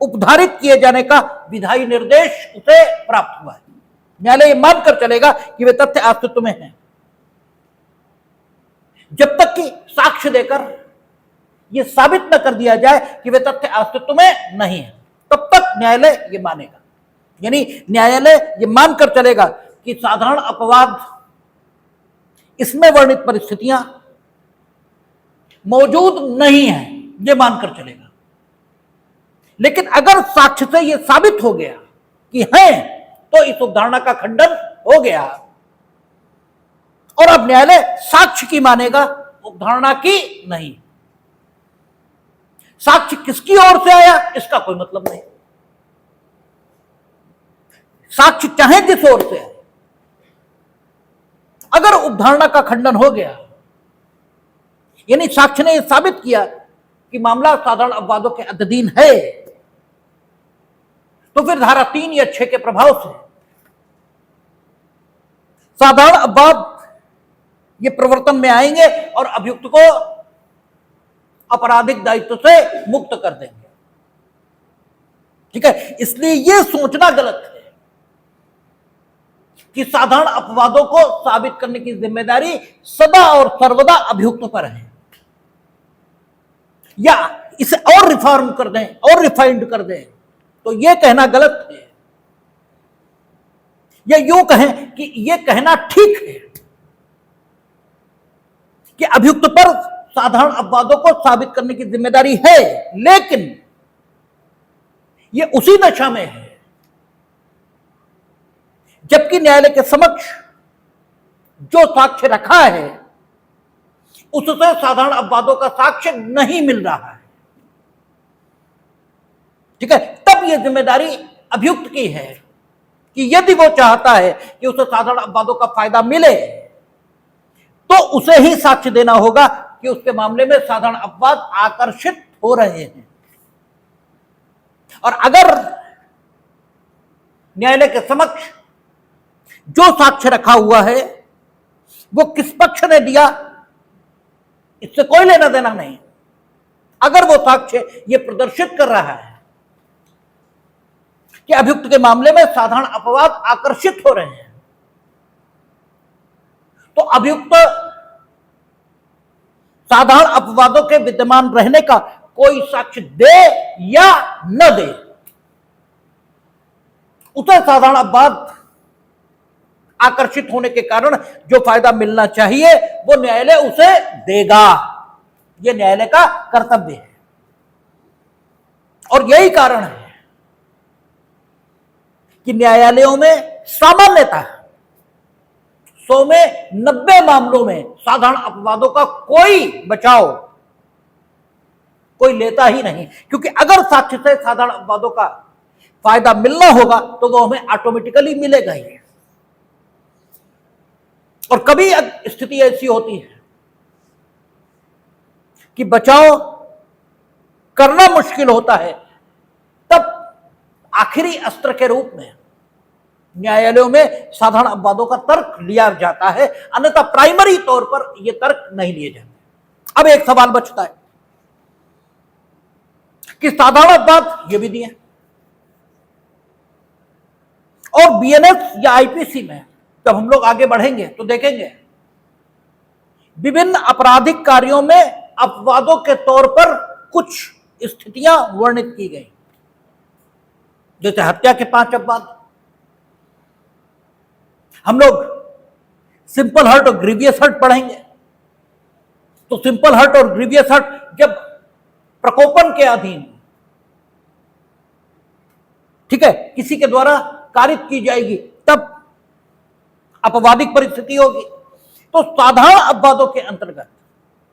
उपधारित किए जाने का विधायी निर्देश उसे प्राप्त हुआ है। न्यायालय यह मानकर चलेगा कि वे तथ्य अस्तित्व में हैं। जब तक कि साक्ष्य देकर यह साबित न कर दिया जाए कि वे तथ्य अस्तित्व में नहीं है, तब तक न्यायालय यह मानेगा। यानी न्यायालय यह मानकर चलेगा कि साधारण अपवाद, इसमें वर्णित परिस्थितियां मौजूद नहीं है, यह मानकर चलेगा। लेकिन अगर साक्ष्य से यह साबित हो गया कि है, तो इस उपधारणा का खंडन हो गया और अब न्यायालय साक्ष्य की मानेगा, उपधारणा की नहीं। साक्ष्य किसकी ओर से आया इसका कोई मतलब नहीं, साक्ष्य चाहे जिस ओर से आए। अगर उपधारणा का खंडन हो गया, यानी साक्ष्य ने यह साबित किया कि मामला साधारण अपवादों के अधीन है, तो फिर धारा 3 या 6 के प्रभाव से साधारण अपवाद ये प्रवर्तन में आएंगे और अभियुक्त को आपराधिक दायित्व से मुक्त कर देंगे। ठीक है, इसलिए यह सोचना गलत है कि साधारण अपवादों को साबित करने की जिम्मेदारी सदा और सर्वदा अभियुक्त पर है, या इसे और रिफॉर्म कर दें और रिफाइंड कर दें तो यह कहना गलत है, या यूं कहें कि यह कहना ठीक है कि अभियुक्त पर साधारण अपवादों को साबित करने की जिम्मेदारी है, लेकिन यह उसी दशा में है जबकि न्यायालय के समक्ष जो साक्ष्य रखा है उससे साधारण अपवादों का साक्ष्य नहीं मिल रहा है। ठीक है, तब यह जिम्मेदारी अभियुक्त की है कि यदि वो चाहता है कि उसे साधारण अपवादों का फायदा मिले तो उसे ही साक्ष्य देना होगा कि उसके मामले में साधारण अपवाद आकर्षित हो रहे हैं। और अगर न्यायालय के समक्ष जो साक्ष्य रखा हुआ है वो किस पक्ष ने दिया इससे कोई लेना देना नहीं, अगर वो साक्ष्य ये प्रदर्शित कर रहा है कि अभियुक्त के मामले में साधारण अपवाद आकर्षित हो रहे हैं, तो अभियुक्त साधारण अपवादों के विद्यमान रहने का कोई साक्ष्य दे या न दे, उसे साधारण अपवाद आकर्षित होने के कारण जो फायदा मिलना चाहिए वो न्यायालय उसे देगा। यह न्यायालय का कर्तव्य है और यही कारण है कि न्यायालयों में सामान्यतः 100 में 90 मामलों में साधारण अपवादों का कोई बचाव कोई लेता ही नहीं, क्योंकि अगर साक्ष्य से साधारण अपवादों का फायदा मिलना होगा तो वो हमें ऑटोमेटिकली मिलेगा ही। और कभी स्थिति ऐसी होती है कि बचाव करना मुश्किल होता है, तब आखिरी अस्त्र के रूप में न्यायालयों में साधारण अपवादों का तर्क लिया जाता है, अन्यथा प्राइमरी तौर पर यह तर्क नहीं लिए जाते। अब एक सवाल बचता है कि साधारण अपवाद ये विधि है और बीएनएस या आईपीसी में जब हम लोग आगे बढ़ेंगे तो देखेंगे विभिन्न आपराधिक कार्यों में अपवादों के तौर पर कुछ स्थितियां वर्णित की गई, जैसे हत्या के 5 अपवाद। हम लोग सिंपल हर्ट और ग्रीवियस हर्ट पढ़ेंगे, तो सिंपल हर्ट और ग्रीवियस हर्ट जब प्रकोपन के अधीन, ठीक है, किसी के द्वारा कारित की जाएगी तब अपवादिक परिस्थिति होगी। तो साधारण अपवादों के अंतर्गत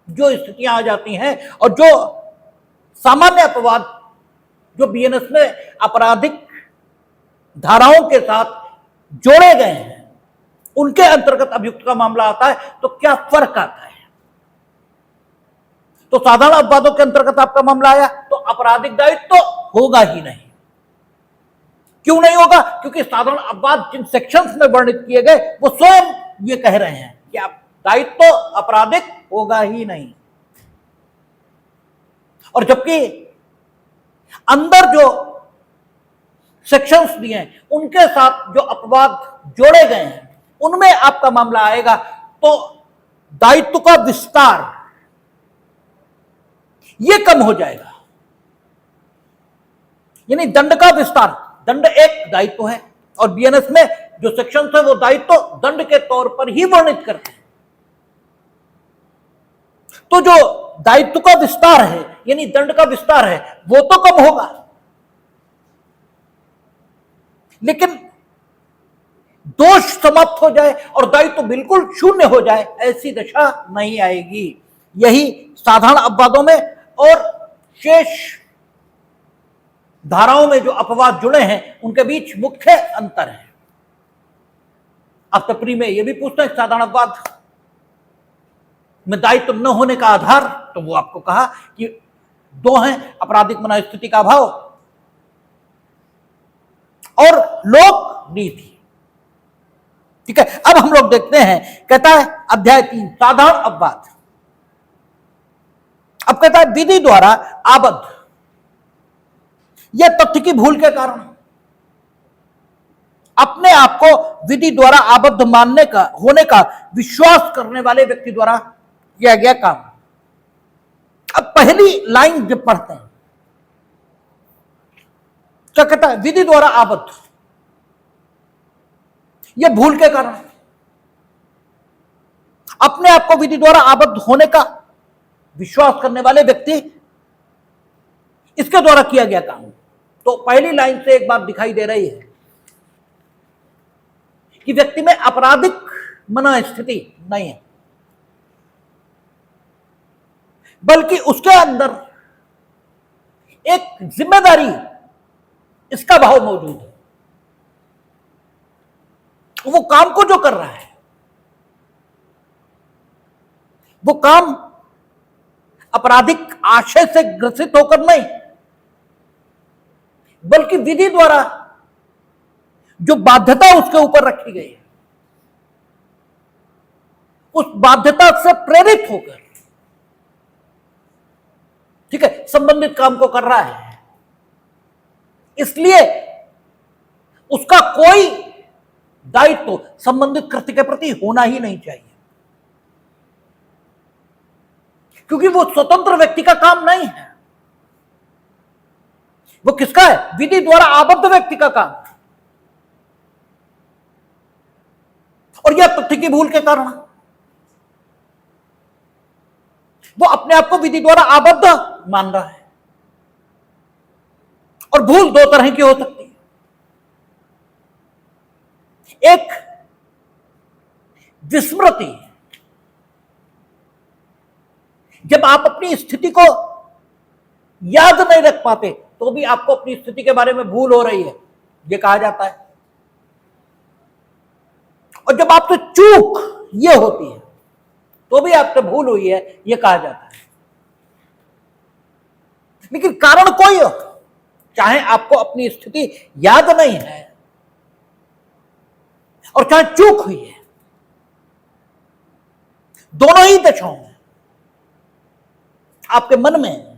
जो स्थितियां आ जाती हैं और जो सामान्य अपवाद जो बीएनएस में आपराधिक धाराओं के साथ जोड़े गए हैं उनके अंतर्गत अभियुक्त का मामला आता है, तो क्या फर्क आता है? तो साधारण अपवादों के अंतर्गत आपका मामला आया तो आपराधिक दायित्व तो होगा ही नहीं। क्यों नहीं होगा? क्योंकि साधारण अपवाद जिन सेक्शंस में वर्णित किए गए वो स्वयं ये कह रहे हैं कि आप दायित्व तो आपराधिक होगा ही नहीं। और जबकि अंदर जो सेक्शंस दिए हैं उनके साथ जो अपवाद जोड़े गए हैं उनमें आपका मामला आएगा तो दायित्व का विस्तार ये कम हो जाएगा, यानी दंड का विस्तार। दंड एक दायित्व है और बीएनएस में जो सेक्शन है वो दायित्व दंड के तौर पर ही वर्णित करते हैं। तो जो दायित्व का विस्तार है यानी दंड का विस्तार है वो तो कम होगा, लेकिन दोष समाप्त हो जाए और दायित्व बिल्कुल शून्य हो जाए ऐसी दशा नहीं आएगी। यही साधारण अपवादों में और शेष धाराओं में जो अपवाद जुड़े हैं उनके बीच मुख्य अंतर है। अब तपरी में यह भी पूछते हैं साधारण अपवाद में दायित्व न होने का आधार, तो वो आपको कहा कि दो हैं, आपराधिक मनोस्थिति का अभाव और लोक नीति। ठीक है, अब हम लोग देखते हैं, कहता है अध्याय 3 साधारण अपवाद। अब कहता है विधि द्वारा आबद्ध, यह तथ्य की भूल के कारण अपने आप को विधि द्वारा आबद्ध मानने का होने का विश्वास करने वाले व्यक्ति द्वारा किया गया काम। अब पहली लाइन जब पढ़ते हैं क्या कहता है, विधि द्वारा आबद्ध, यह भूल के कारण अपने आप को विधि द्वारा आबद्ध होने का विश्वास करने वाले व्यक्ति इसके द्वारा किया गया काम। तो पहली लाइन से एक बात दिखाई दे रही है कि व्यक्ति में आपराधिक मनोस्थिति नहीं है, बल्कि उसके अंदर एक जिम्मेदारी इसका भाव मौजूद है। वो काम को जो कर रहा है वो काम आपराधिक आशय से ग्रसित होकर नहीं, बल्कि विधि द्वारा जो बाध्यता उसके ऊपर रखी गई है उस बाध्यता से प्रेरित होकर, ठीक है, संबंधित काम को कर रहा है। इसलिए उसका कोई दायित्व संबंधित कृत्य के प्रति होना ही नहीं चाहिए, क्योंकि वो स्वतंत्र व्यक्ति का काम नहीं है, वो किसका है, विधि द्वारा आबद्ध व्यक्ति का काम। और यह तथ्य की भूल के कारण वो अपने आप को विधि द्वारा आबद्ध मान रहा है। और भूल दो तरह की हो सकती है, एक विस्मृति, जब आप अपनी स्थिति को याद नहीं रख पाते तो भी आपको अपनी स्थिति के बारे में भूल हो रही है, यह कहा जाता है। और जब आपसे चूक यह होती है तो भी आपसे भूल हुई है, यह कहा जाता है। लेकिन कारण कोई हो, चाहे आपको अपनी स्थिति याद नहीं है और चाहे चूक हुई है, दोनों ही दशाओं में आपके मन में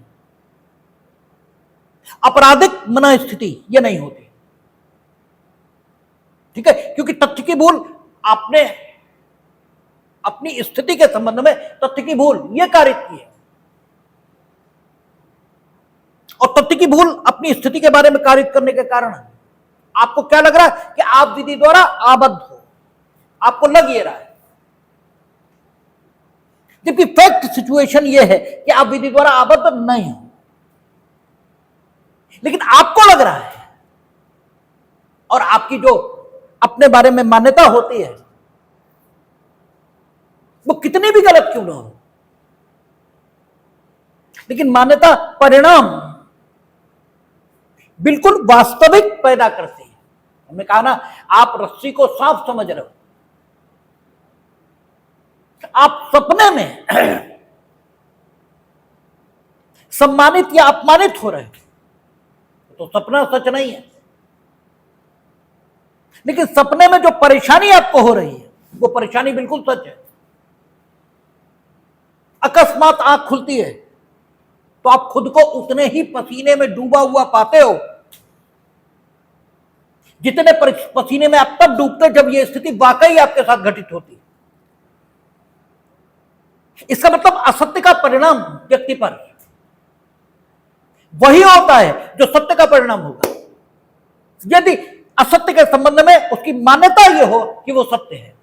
आपराधिक मनोस्थिति यह नहीं होती। ठीक है, क्योंकि तथ्य की भूल आपने अपनी स्थिति के संबंध में तथ्य की भूल यह कारित की है, और तथ्य की भूल अपनी स्थिति के बारे में कारित करने के कारण आपको क्या लग रहा है कि आप विधि द्वारा आबद्ध हो, आपको लग ये रहा है, जबकि फैक्ट सिचुएशन यह है कि आप विधि द्वारा आबद्ध नहीं हो, लेकिन आपको लग रहा है। और आपकी जो अपने बारे में मान्यता होती है वो कितनी भी गलत क्यों ना हो, लेकिन मान्यता परिणाम बिल्कुल वास्तविक पैदा करती है। हमने कहा ना, आप रस्सी को सांप समझ रहे हो, आप सपने में सम्मानित या अपमानित हो रहे हो तो सपना सच नहीं है, लेकिन सपने में जो परेशानी आपको हो रही है वो परेशानी बिल्कुल सच है। अकस्मात आंख खुलती है तो आप खुद को उतने ही पसीने में डूबा हुआ पाते हो जितने पसीने में आप तब डूबते जब यह स्थिति वाकई आपके साथ घटित होती। इसका मतलब असत्य का परिणाम व्यक्ति पर वही होता है जो सत्य का परिणाम होगा, यदि असत्य के संबंध में उसकी मान्यता यह हो कि वो सत्य है।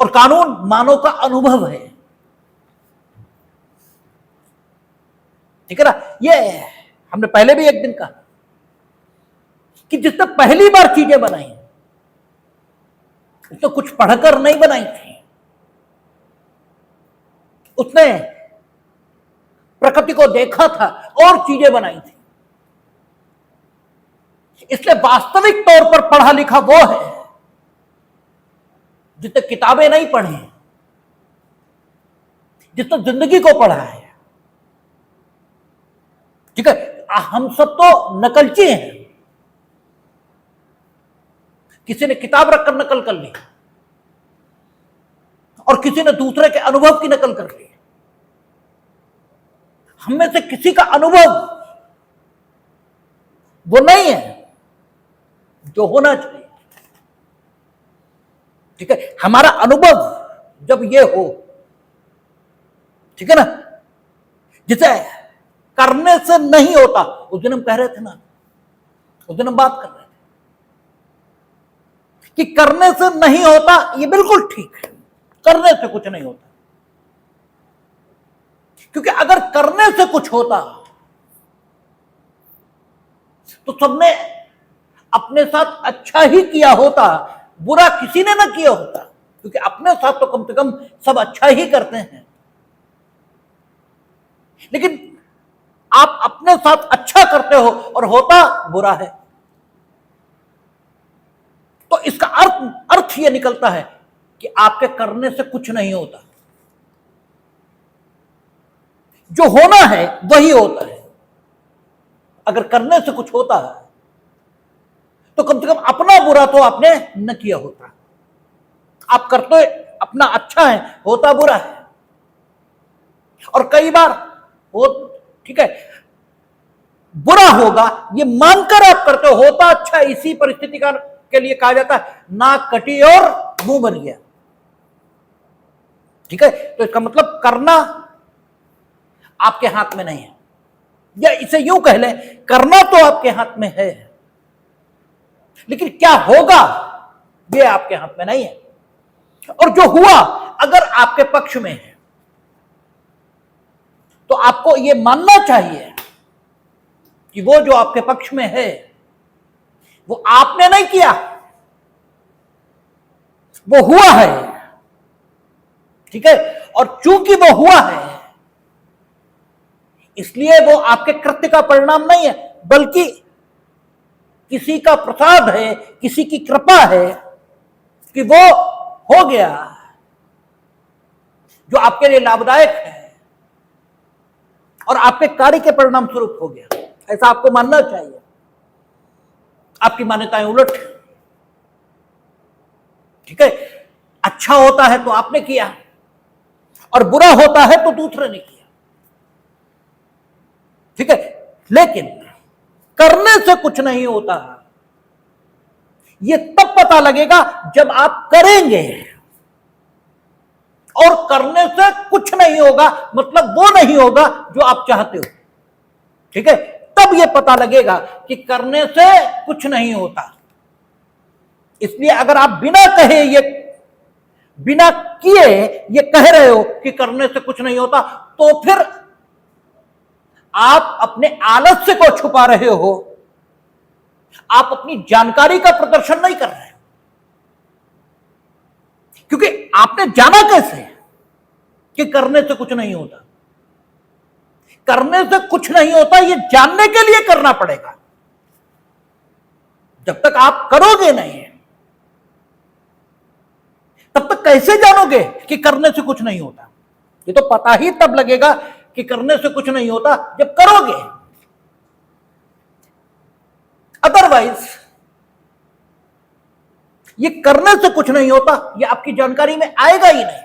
और कानून मानव का अनुभव है, ठीक है ना। ये हमने पहले भी एक दिन कहा कि जिसने पहली बार चीजें बनाई उसने कुछ पढ़कर नहीं बनाई थी, उसने प्रकृति को देखा था और चीजें बनाई थी। इसलिए वास्तविक तौर पर पढ़ा लिखा वो है जिसने किताबें नहीं पढ़ी, जिसने जिंदगी को पढ़ा है। ठीक है, हम सब तो नकलची हैं। किसी ने किताब रखकर नकल कर ली और किसी ने दूसरे के अनुभव की नकल कर ली। हम में से किसी का अनुभव वो नहीं है जो होना चाहिए। ठीक है, हमारा अनुभव जब ये हो, ठीक है ना, जिसे करने से नहीं होता। उस दिन हम कह रहे थे ना, उस दिन हम बात कर रहे थे कि करने से नहीं होता, ये बिल्कुल ठीक है, करने से कुछ नहीं होता। क्योंकि अगर करने से कुछ होता तो सबने अपने साथ अच्छा ही किया होता, बुरा किसी ने ना किया होता। क्योंकि अपने साथ तो कम से कम सब अच्छा ही करते हैं। लेकिन आप अपने साथ अच्छा करते हो और होता बुरा है, तो इसका अर्थ यह निकलता है कि आपके करने से कुछ नहीं होता। जो होना है वही होता है। अगर करने से कुछ होता है तो कम से कम अपना बुरा तो आपने न किया होता। आप करते अपना अच्छा है, होता बुरा है। और कई बार वो, ठीक है, बुरा होगा ये मानकर आप करते हो, होता अच्छा। इसी परिस्थिति के लिए कहा जाता है नाक कटी और मुंह बन गया। ठीक है, तो इसका मतलब करना आपके हाथ में नहीं है, या इसे यूं कह लें, करना तो आपके हाथ में है, लेकिन क्या होगा ये आपके हाथ में नहीं है। और जो हुआ अगर आपके पक्ष में है तो आपको यह मानना चाहिए कि वो जो आपके पक्ष में है वो आपने नहीं किया, वो हुआ है। ठीक है, और चूंकि वो हुआ है इसलिए वो आपके कृत्य का परिणाम नहीं है, बल्कि किसी का प्रसाद है, किसी की कृपा है कि वो हो गया जो आपके लिए लाभदायक है और आपके कार्य के परिणाम स्वरूप हो गया। ऐसा आपको मानना चाहिए। आपकी मान्यताएं उलट। ठीक है, अच्छा होता है तो आपने किया और बुरा होता है तो दूसरे ने किया। ठीक है, लेकिन करने से कुछ नहीं होता। यह तब पता लगेगा जब आप करेंगे। और करने से कुछ नहीं होगा मतलब वो नहीं होगा जो आप चाहते हो। ठीक है, तब यह पता लगेगा कि करने से कुछ नहीं होता। इसलिए अगर आप बिना कहे, ये बिना किए ये कह रहे हो कि करने से कुछ नहीं होता, तो फिर आप अपने आलस्य को छुपा रहे हो, आप अपनी जानकारी का प्रदर्शन नहीं कर रहे हो। क्योंकि आपने जाना कैसे कि करने से कुछ नहीं होता। करने से कुछ नहीं होता ये जानने के लिए करना पड़ेगा। जब तक आप करोगे नहीं तब तक कैसे जानोगे कि करने से कुछ नहीं होता। ये तो पता ही तब लगेगा कि करने से कुछ नहीं होता जब करोगे। अदरवाइज ये करने से कुछ नहीं होता ये आपकी जानकारी में आएगा ही नहीं।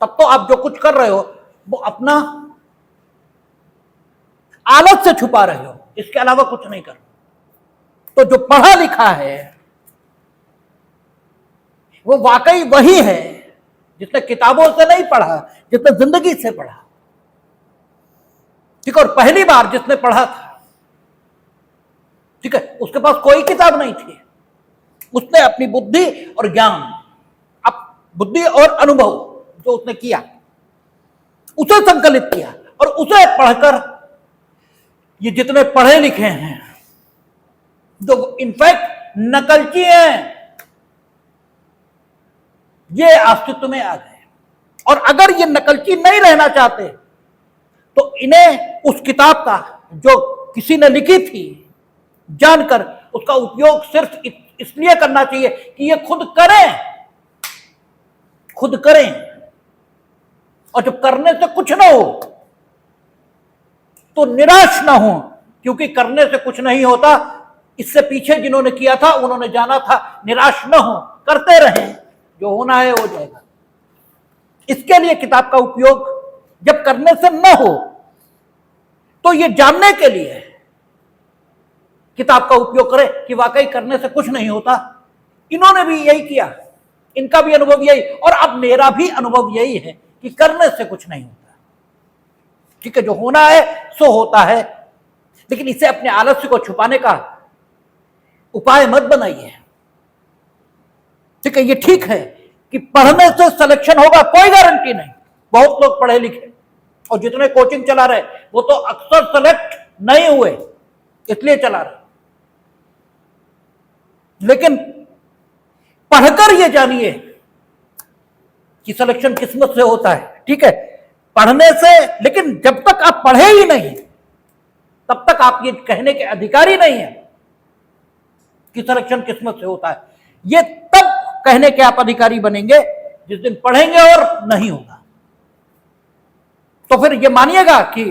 तब तो आप जो कुछ कर रहे हो वो अपना आलत से छुपा रहे हो, इसके अलावा कुछ नहीं कर रहे। तो जो पढ़ा लिखा है वो वाकई वही है जिसने किताबों से नहीं पढ़ा, जिसने जिंदगी से पढ़ा। ठीक है, और पहली बार जिसने पढ़ा था, ठीक है, उसके पास कोई किताब नहीं थी। उसने अपनी बुद्धि और ज्ञान, बुद्धि और अनुभव जो उसने किया उसे संकलित किया और उसे पढ़कर ये जितने पढ़े लिखे हैं, जो इनफैक्ट नकलची हैं, ये अस्तित्व में आ गए। और अगर ये नकलची नहीं रहना चाहते तो इन्हें उस किताब का जो किसी ने लिखी थी जानकर उसका उपयोग सिर्फ इसलिए करना चाहिए कि ये खुद करें और जब करने से कुछ ना हो तो निराश ना हो, क्योंकि करने से कुछ नहीं होता। इससे पीछे जिन्होंने किया था उन्होंने जाना था, निराश ना हो, करते रहें, जो होना है हो जाएगा। इसके लिए किताब का उपयोग जब करने से न हो तो ये जानने के लिए किताब का उपयोग करें कि वाकई करने से कुछ नहीं होता। इन्होंने भी यही किया, इनका भी अनुभव यही, और अब मेरा भी अनुभव यही है कि करने से कुछ नहीं होता। ठीक है, जो होना है सो होता है, लेकिन इसे अपने आलस्य को छुपाने का उपाय मत बनाइए। ठीक है, ये ठीक है कि पढ़ने से सिलेक्शन होगा, कोई गारंटी नहीं। बहुत लोग पढ़े लिखे और जितने कोचिंग चला रहे वो तो अक्सर सेलेक्ट नहीं हुए, इसलिए चला रहे। लेकिन पढ़कर ये जानिए कि सिलेक्शन किस्मत से होता है। ठीक है, पढ़ने से, लेकिन जब तक आप पढ़े ही नहीं तब तक आप ये कहने के अधिकारी नहीं है कि सिलेक्शन किस्मत से होता है। ये तब कहने के आप अधिकारी बनेंगे जिस दिन पढ़ेंगे और नहीं होगा। तो फिर ये मानिएगा कि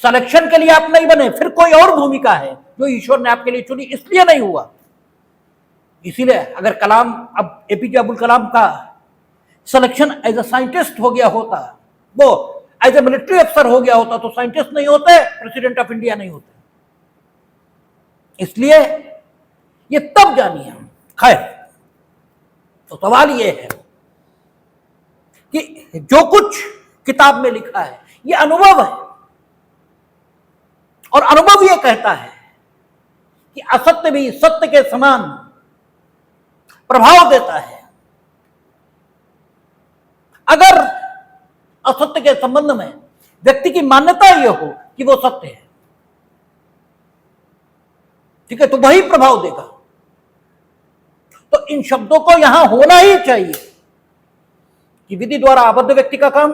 सिलेक्शन के लिए आप नहीं बने, फिर कोई और भूमिका है जो ईश्वर ने आपके लिए चुनी, इसलिए नहीं हुआ। इसीलिए अगर कलाम, अब एपीजे अब्दुल कलाम का सिलेक्शन एज ए साइंटिस्ट हो गया होता, वो एज ए मिलिट्री अफसर हो गया होता, तो साइंटिस्ट नहीं होते, प्रेसिडेंट ऑफ इंडिया नहीं होते। इसलिए ये तब जानिए। खैर, तो सवाल ये है कि जो कुछ किताब में लिखा है ये अनुभव है, और अनुभव ये कहता है कि असत्य भी सत्य के समान प्रभाव देता है। अगर असत्य के संबंध में व्यक्ति की मान्यता यह हो कि वो सत्य है, ठीक है, तो वही प्रभाव देगा। तो इन शब्दों को यहां होना ही चाहिए कि विधि द्वारा आबद्ध व्यक्ति का काम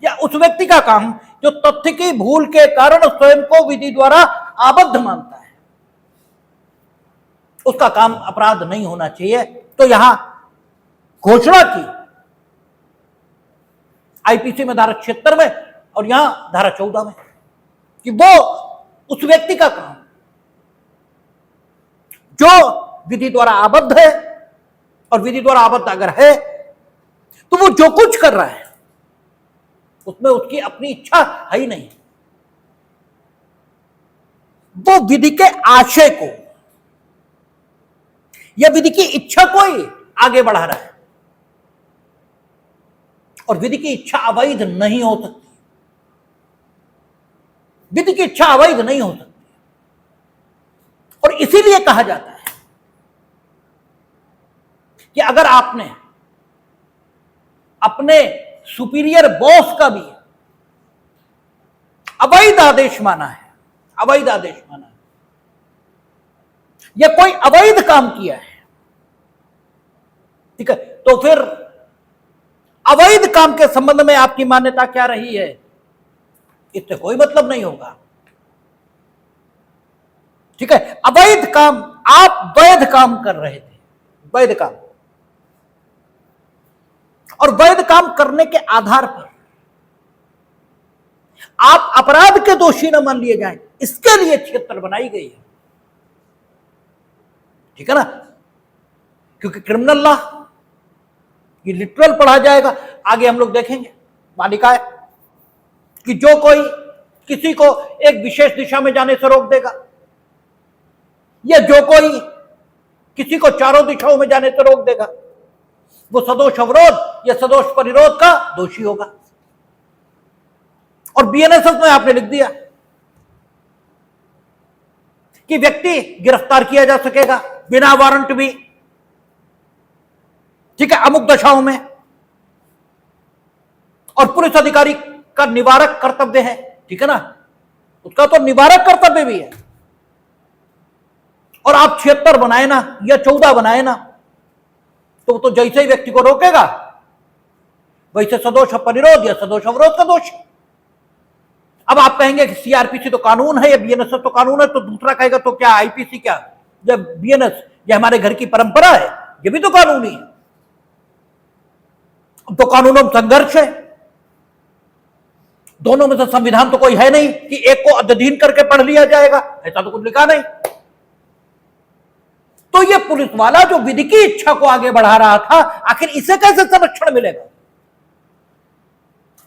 या उस व्यक्ति का काम जो तथ्य की भूल के कारण स्वयं को विधि द्वारा आबद्ध मानता है, उसका काम अपराध नहीं होना चाहिए। तो यहां घोषणा की आईपीसी में धारा 76 में और यहां धारा 14 में कि वो उस व्यक्ति का काम जो विधि द्वारा आबद्ध है, और विधि द्वारा आबद्ध अगर है तो वो जो कुछ कर रहा है उसमें उसकी अपनी इच्छा है ही नहीं, वो विधि के आशय को या विधि की इच्छा को ही आगे बढ़ा रहा है। और विधि की इच्छा अवैध नहीं हो सकती, विधि की इच्छा अवैध नहीं हो सकती। और इसीलिए कहा जाता है कि अगर आपने अपने सुपीरियर बॉस का भी अवैध आदेश माना है, अवैध आदेश माना है, या कोई अवैध काम किया है, ठीक है, तो फिर अवैध काम के संबंध में आपकी मान्यता क्या रही है, इससे कोई मतलब नहीं होगा। ठीक है, अवैध काम, आप वैध काम कर रहे थे, वैध काम, और वैध काम करने के आधार पर आप अपराध के दोषी न मान लिए जाएं, इसके लिए 76 बनाई गई है। ठीक है ना, क्योंकि क्रिमिनल लॉ ये लिटरल पढ़ा जाएगा, आगे हम लोग देखेंगे मालिकाएं कि जो कोई किसी को एक विशेष दिशा में जाने से रोक देगा, या जो कोई किसी को चारों दिशाओं में जाने से रोक देगा, वो सदोष अवरोध या सदोष परिरोध का दोषी होगा। और बीएनएसएस में आपने लिख दिया कि व्यक्ति गिरफ्तार किया जा सकेगा बिना वारंट भी, ठीक है, अमुक दशाओं में, और पुलिस अधिकारी का निवारक कर्तव्य है, ठीक है ना, उसका तो निवारक कर्तव्य भी है। और आप 76 बनाए ना या 14 बनाए ना, तो जैसे ही व्यक्ति को रोकेगा वैसे सदोष अपनिरोध या सदोष अवरोध का दोष है। अब आप कहेंगे कि सीआरपीसी तो कानून है या बीएनएस तो कानून है, तो दूसरा कहेगा तो क्या आईपीसी, क्या जब बीएनएस, ये हमारे घर की परंपरा है, ये भी तो कानूनी है। तो कानूनों में संघर्ष है, दोनों में से संविधान तो कोई है नहीं कि एक को अध्ययन करके पढ़ लिया जाएगा, ऐसा तो कुछ लिखा नहीं। तो ये पुलिस वाला जो विधि की इच्छा को आगे बढ़ा रहा था, आखिर इसे कैसे संरक्षण मिलेगा?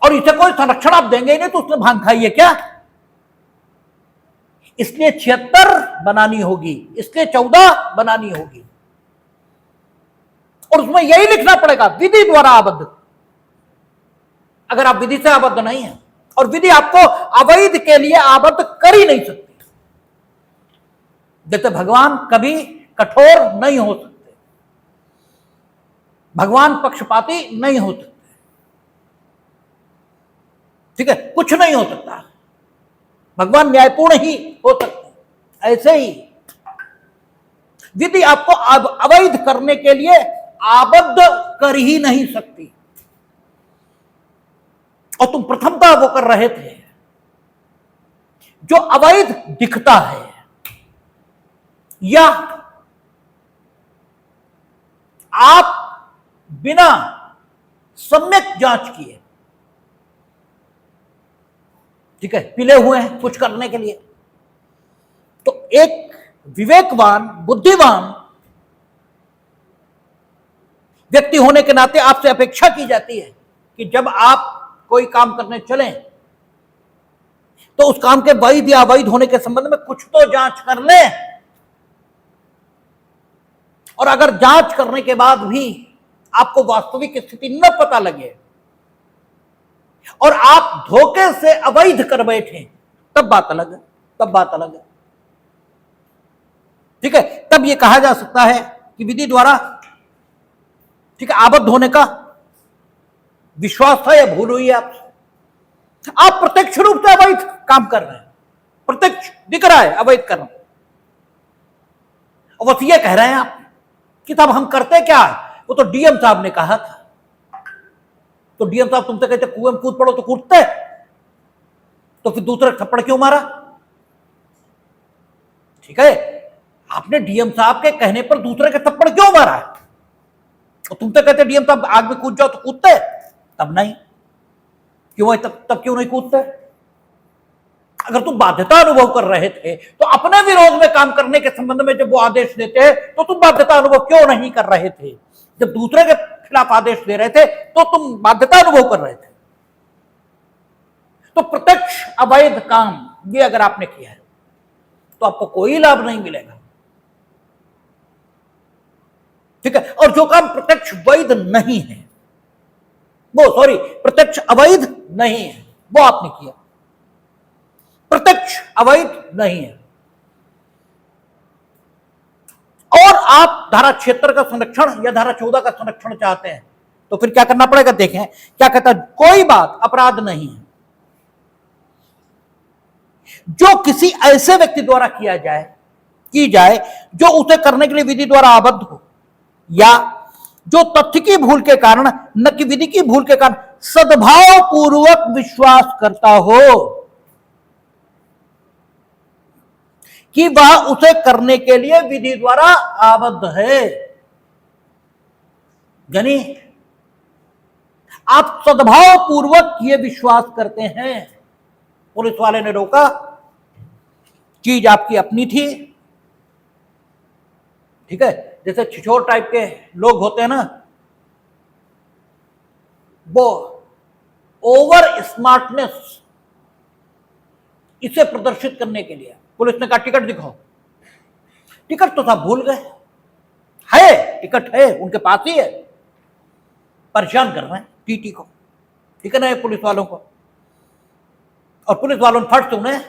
और इसे कोई संरक्षण आप देंगे ही नहीं तो उसने भांग खाई है क्या? इसलिए 76 बनानी होगी, इसलिए 14 बनानी होगी, और उसमें यही लिखना पड़ेगा, विधि द्वारा आबद्ध। अगर आप विधि से आबद्ध नहीं है, और विधि आपको अवैध के लिए आबद्ध कर ही नहीं सकती। जैसे भगवान कभी कठोर नहीं हो सकते, भगवान पक्षपाती नहीं हो सकते, ठीक है, कुछ नहीं हो सकता, भगवान न्यायपूर्ण ही हो सकते। ऐसे ही विधि आपको अवैध करने के लिए आबद्ध कर ही नहीं सकती। और तुम प्रथमतः वो कर रहे थे जो अवैध दिखता है, या आप बिना सम्यक जांच किए, ठीक है, पिले हुए हैं कुछ करने के लिए। तो एक विवेकवान, बुद्धिमान व्यक्ति होने के नाते आपसे अपेक्षा की जाती है कि जब आप कोई काम करने चलें तो उस काम के वैध या अवैध होने के संबंध में कुछ तो जांच कर लें, और अगर जांच करने के बाद भी आपको वास्तविक स्थिति न पता लगे और आप धोखे से अवैध कर बैठे, तब बात अलग है, तब बात अलग है, ठीक है। तब यह कहा जा सकता है कि विधि द्वारा, ठीक है, आबद्ध होने का विश्वास था या भूल हुई है आपसे। आप प्रत्यक्ष रूप से अवैध काम कर रहे हैं, प्रत्यक्ष दिख रहा है अवैध करना, और बस ये कह रहे हैं आप कि साहब हम करते क्या है, वो तो डीएम साहब ने कहा था। तो डीएम साहब तुमसे कहते कुएं में कूद पड़ो तो कूदते, तो फिर दूसरा थप्पड़ क्यों मारा? ठीक है, आपने डीएम साहब के कहने पर दूसरे के थप्पड़ क्यों मारा? और तुमसे कहते डीएम साहब आग में कूद जाओ तो कूदते, तब नहीं क्यों? तब क्यों नहीं कूदते? अगर तुम बाध्यता अनुभव कर रहे थे तो अपने विरोध में काम करने के संबंध में जब वो आदेश देते तो तुम बाध्यता अनुभव क्यों नहीं कर रहे थे? जब दूसरे के खिलाफ आदेश दे रहे थे तो तुम बाध्यता अनुभव कर रहे थे। तो प्रत्यक्ष अवैध काम ये अगर आपने किया है तो आपको कोई लाभ नहीं मिलेगा, ठीक है। और जो काम प्रत्यक्ष वैध नहीं है, वो सॉरी प्रत्यक्ष अवैध नहीं है, वो आपने किया, प्रत्यक्ष अवैध नहीं है, और आप धारा 76 का संरक्षण या धारा 14 का संरक्षण चाहते हैं, तो फिर क्या करना पड़ेगा? देखें क्या कहता है, कोई बात अपराध नहीं है जो किसी ऐसे व्यक्ति द्वारा की जाए जो उसे करने के लिए विधि द्वारा आबद्ध हो, या जो तथ्य की भूल के कारण, न कि विधि की भूल के कारण सद्भाव पूर्वक विश्वास करता हो कि वह उसे करने के लिए विधि द्वारा आबद्ध है। यानी आप सद्भाव पूर्वक ये विश्वास करते हैं। पुलिस वाले ने रोका, चीज आपकी अपनी थी, ठीक है, जैसे छिछोर टाइप के लोग होते हैं ना, वो ओवर स्मार्टनेस इसे प्रदर्शित करने के लिए पुलिस ने कहा टिकट दिखाओ। टिकट तो साहब भूल गए, है टिकट है उनके पास ही है, परेशान कर रहे हैं टीटी को, ठीक है ना, पुलिस वालों को। और पुलिस वालों ने फट से उन्हें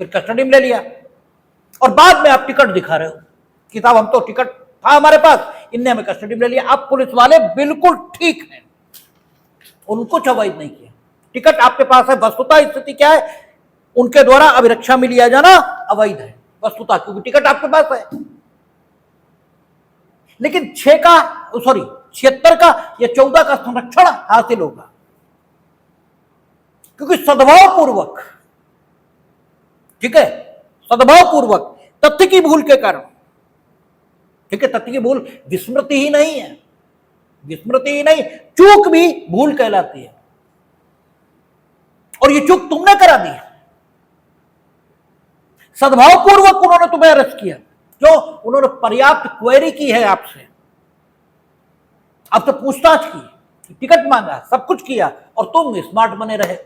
फिर कस्टडी में ले लिया, और बाद में आप टिकट दिखा रहे हो कि साहब हम तो टिकट था हमारे पास, इनने हमें कस्टडी में ले लिया। आप पुलिस वाले बिल्कुल ठीक हैं, उनको कुछ अवैध नहीं किया, टिकट आपके पास है। वस्तुतः स्थिति क्या है, उनके द्वारा अभिरक्षा में लिया जाना अवैध है वस्तुतः, क्योंकि टिकट आपके पास है। लेकिन 76 का या 14 का संरक्षण हासिल होगा, क्योंकि सद्भाव पूर्वक, ठीक है, सद्भाव पूर्वक तथ्य की भूल के कारण, ठीक है, तथ्य की भूल विस्मृति ही नहीं है, विस्मृति ही नहीं, चूक भी भूल कहलाती है, और ये चूक तुमने करा दी। सद्भाव पूर्वक उन्होंने तुम्हें अरेस्ट किया, क्यों? उन्होंने पर्याप्त क्वेरी की है आपसे, आपसे पूछताछ की, टिकट मांगा, सब कुछ किया, और तुम स्मार्ट बने रहे,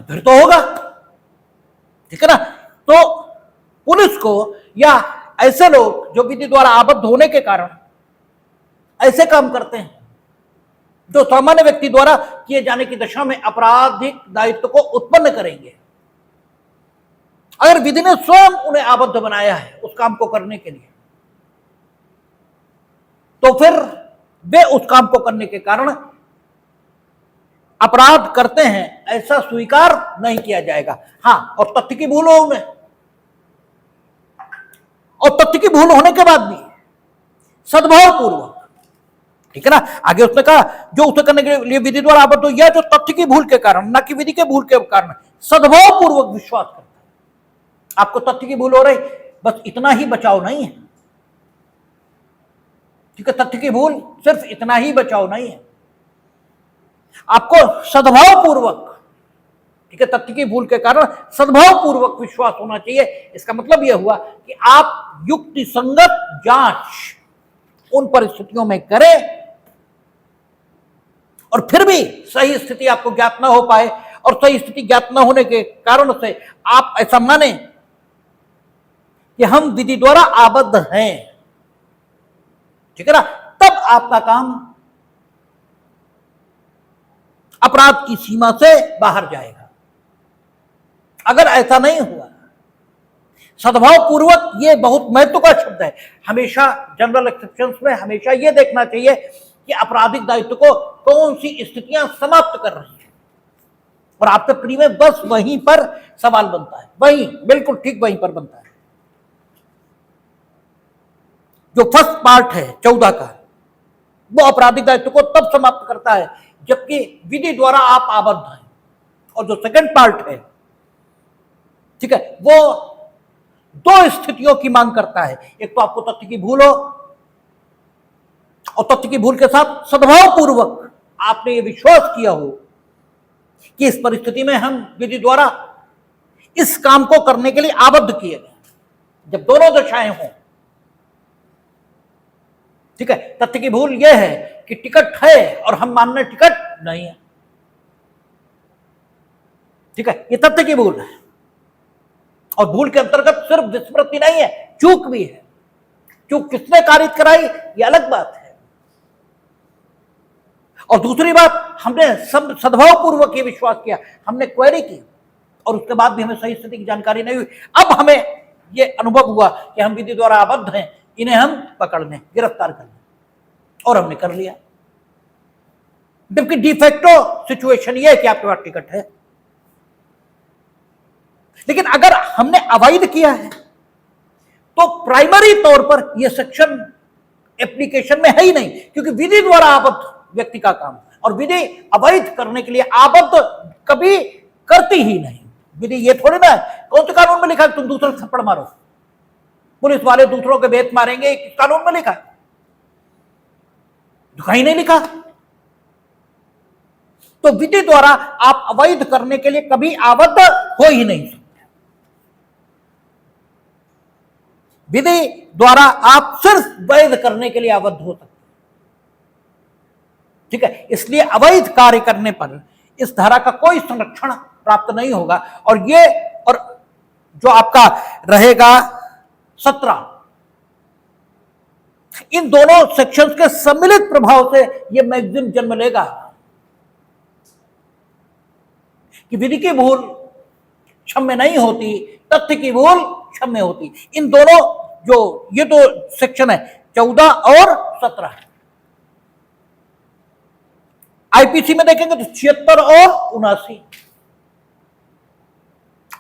फिर तो होगा, ठीक है ना। तो पुलिस को या ऐसे लोग जो विधि द्वारा आबद्ध होने के कारण ऐसे काम करते हैं, जो सामान्य व्यक्ति द्वारा किए जाने की दशा में आपराधिक दायित्व को उत्पन्न करेंगे, अगर विधि ने स्वयं उन्हें आबद्ध बनाया है उस काम को करने के लिए, तो फिर वे उस काम को करने के कारण अपराध करते हैं, ऐसा स्वीकार नहीं किया जाएगा। हां, और तथ्य की भूल हो उन्हें, और तथ्य की भूल होने के बाद भी सद्भाव पूर्वक, ठीक है ना, आगे उसने कहा जो उसे करने के लिए विधि द्वारा आबद्ध हो, यह जो तथ्य की भूल के कारण, न कि विधि के भूल के कारण, सद्भाव पूर्वक विश्वास करता है। आपको तथ्य की भूल हो रही, बस इतना ही बचाव नहीं है, ठीक है, तथ्य की भूल सिर्फ इतना ही बचाव नहीं है, आपको सद्भाव पूर्वक, ठीक है, तथ्य की भूल के कारण सद्भाव पूर्वक विश्वास होना चाहिए। इसका मतलब यह हुआ कि आप युक्ति संगत जांच उन परिस्थितियों में करें, और फिर भी सही स्थिति आपको ज्ञात ना हो पाए, और सही स्थिति ज्ञात ना होने के कारण से आप ऐसा माने कि हम विधि द्वारा आबद्ध हैं, ठीक है ना, तब आपका काम अपराध की सीमा से बाहर जाएगा। अगर ऐसा नहीं हुआ, सद्भाव पूर्वक, ये बहुत महत्व का शब्द है, हमेशा जनरल एक्सेप्शंस में हमेशा ये देखना चाहिए कि आपराधिक दायित्व को कौन सी स्थितियां समाप्त कर रही है, और आपके प्री में बस वहीं पर सवाल बनता है, वहीं बिल्कुल ठीक वहीं पर बनता है। जो फर्स्ट पार्ट है 14 का, वो आपराधिक दायित्व को तब समाप्त करता है जबकि विधि द्वारा आप आबद्ध हैं, और जो सेकंड पार्ट है, ठीक है, वो दो स्थितियों की मांग करता है। एक तो आपको तथ्य की भूल हो, और तथ्य की भूल के साथ सद्भाव पूर्वक आपने ये विश्वास किया हो कि इस परिस्थिति में हम विधि द्वारा इस काम को करने के लिए आबद्ध किए गए। जब दोनों दशाएं हों, ठीक है, तथ्य की भूल यह है कि टिकट है और हम मानने टिकट नहीं है, ठीक है, ये तथ्य की भूल है, और भूल के अंतर्गत सिर्फ विस्मृति नहीं है, चूक भी है। चूक किसने कारित कराई, ये अलग बात है। और दूसरी बात, हमने सद्भाव पूर्वक ये विश्वास किया, हमने क्वेरी की, और उसके बाद भी हमें सही स्थिति की जानकारी नहीं हुई। अब हमें ये अनुभव हुआ कि हम विधि द्वारा आबद्ध हैं, इन्हें हम पकड़ लें, गिरफ्तार कर लें, और हमने कर लिया। जबकि डिफेक्टो सिचुएशन ये है कि आपके पास टिकट है। लेकिन अगर हमने अवैध किया है तो प्राइमरी तौर पर यह सेक्शन एप्लीकेशन में है ही नहीं, क्योंकि विधि द्वारा आबद्ध व्यक्ति का काम, और विधि अवैध करने के लिए आबद्ध कभी करती ही नहीं। विधि ये थोड़ी ना है, कौन से कानून में लिखा है तुम दूसरे थप्पड़ मारो, पुलिस वाले दूसरों के बेत मारेंगे, किस कानून में लिखा है? कहीं नहीं लिखा। तो विधि द्वारा आप अवैध करने के लिए कभी आबद्ध हो ही नहीं सकते। विधि द्वारा आप सिर्फ वैध करने के लिए आबद्ध हो सकते, ठीक है। इसलिए अवैध कार्य करने पर इस धारा का कोई संरक्षण प्राप्त नहीं होगा। और जो आपका रहेगा 17, इन दोनों सेक्शंस के सम्मिलित प्रभाव से यह मैगजीन जन्म लेगा कि विधि की भूल क्षम्य नहीं होती, तथ्य की भूल क्षम्य होती। इन दोनों जो ये दो सेक्शन है 14 और 17, आईपीसी में देखेंगे तो 76 और 79,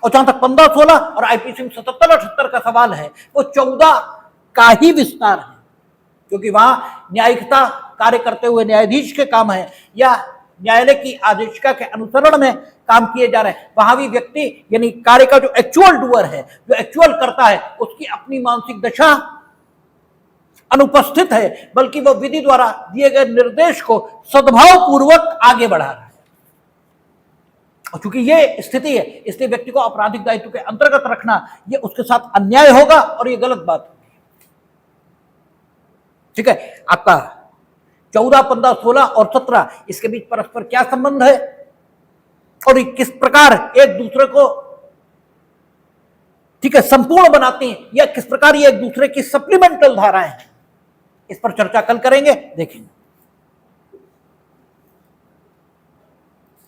और जहां तक 15, 16 और आईपीसी में 77, 78 का सवाल है, वो 14 का ही विस्तार है। क्योंकि वहां न्यायिकता कार्य करते हुए न्यायाधीश के काम है या न्यायालय की आदेशिका के अनुसरण में काम किए जा रहे हैं। वहां भी व्यक्ति यानी कार्य का जो एक्चुअल डूअर है, जो एक्चुअल करता है, उसकी अपनी मानसिक दशा अनुपस्थित है, बल्कि वह विधि द्वारा दिए गए निर्देश को सद्भाव पूर्वक आगे बढ़ा रहा है। और चूंकि ये स्थिति है, इसलिए व्यक्ति को आपराधिक दायित्व के अंतर्गत रखना ये उसके साथ अन्याय होगा और ये गलत बात होगी। ठीक है, आपका 14, 15, 16 और 17 इसके बीच परस्पर क्या संबंध है और किस प्रकार एक दूसरे को ठीक है संपूर्ण बनाते हैं या किस प्रकार ये एक दूसरे की सप्लीमेंटल धाराएं हैं, इस पर चर्चा कल करेंगे, देखेंगे।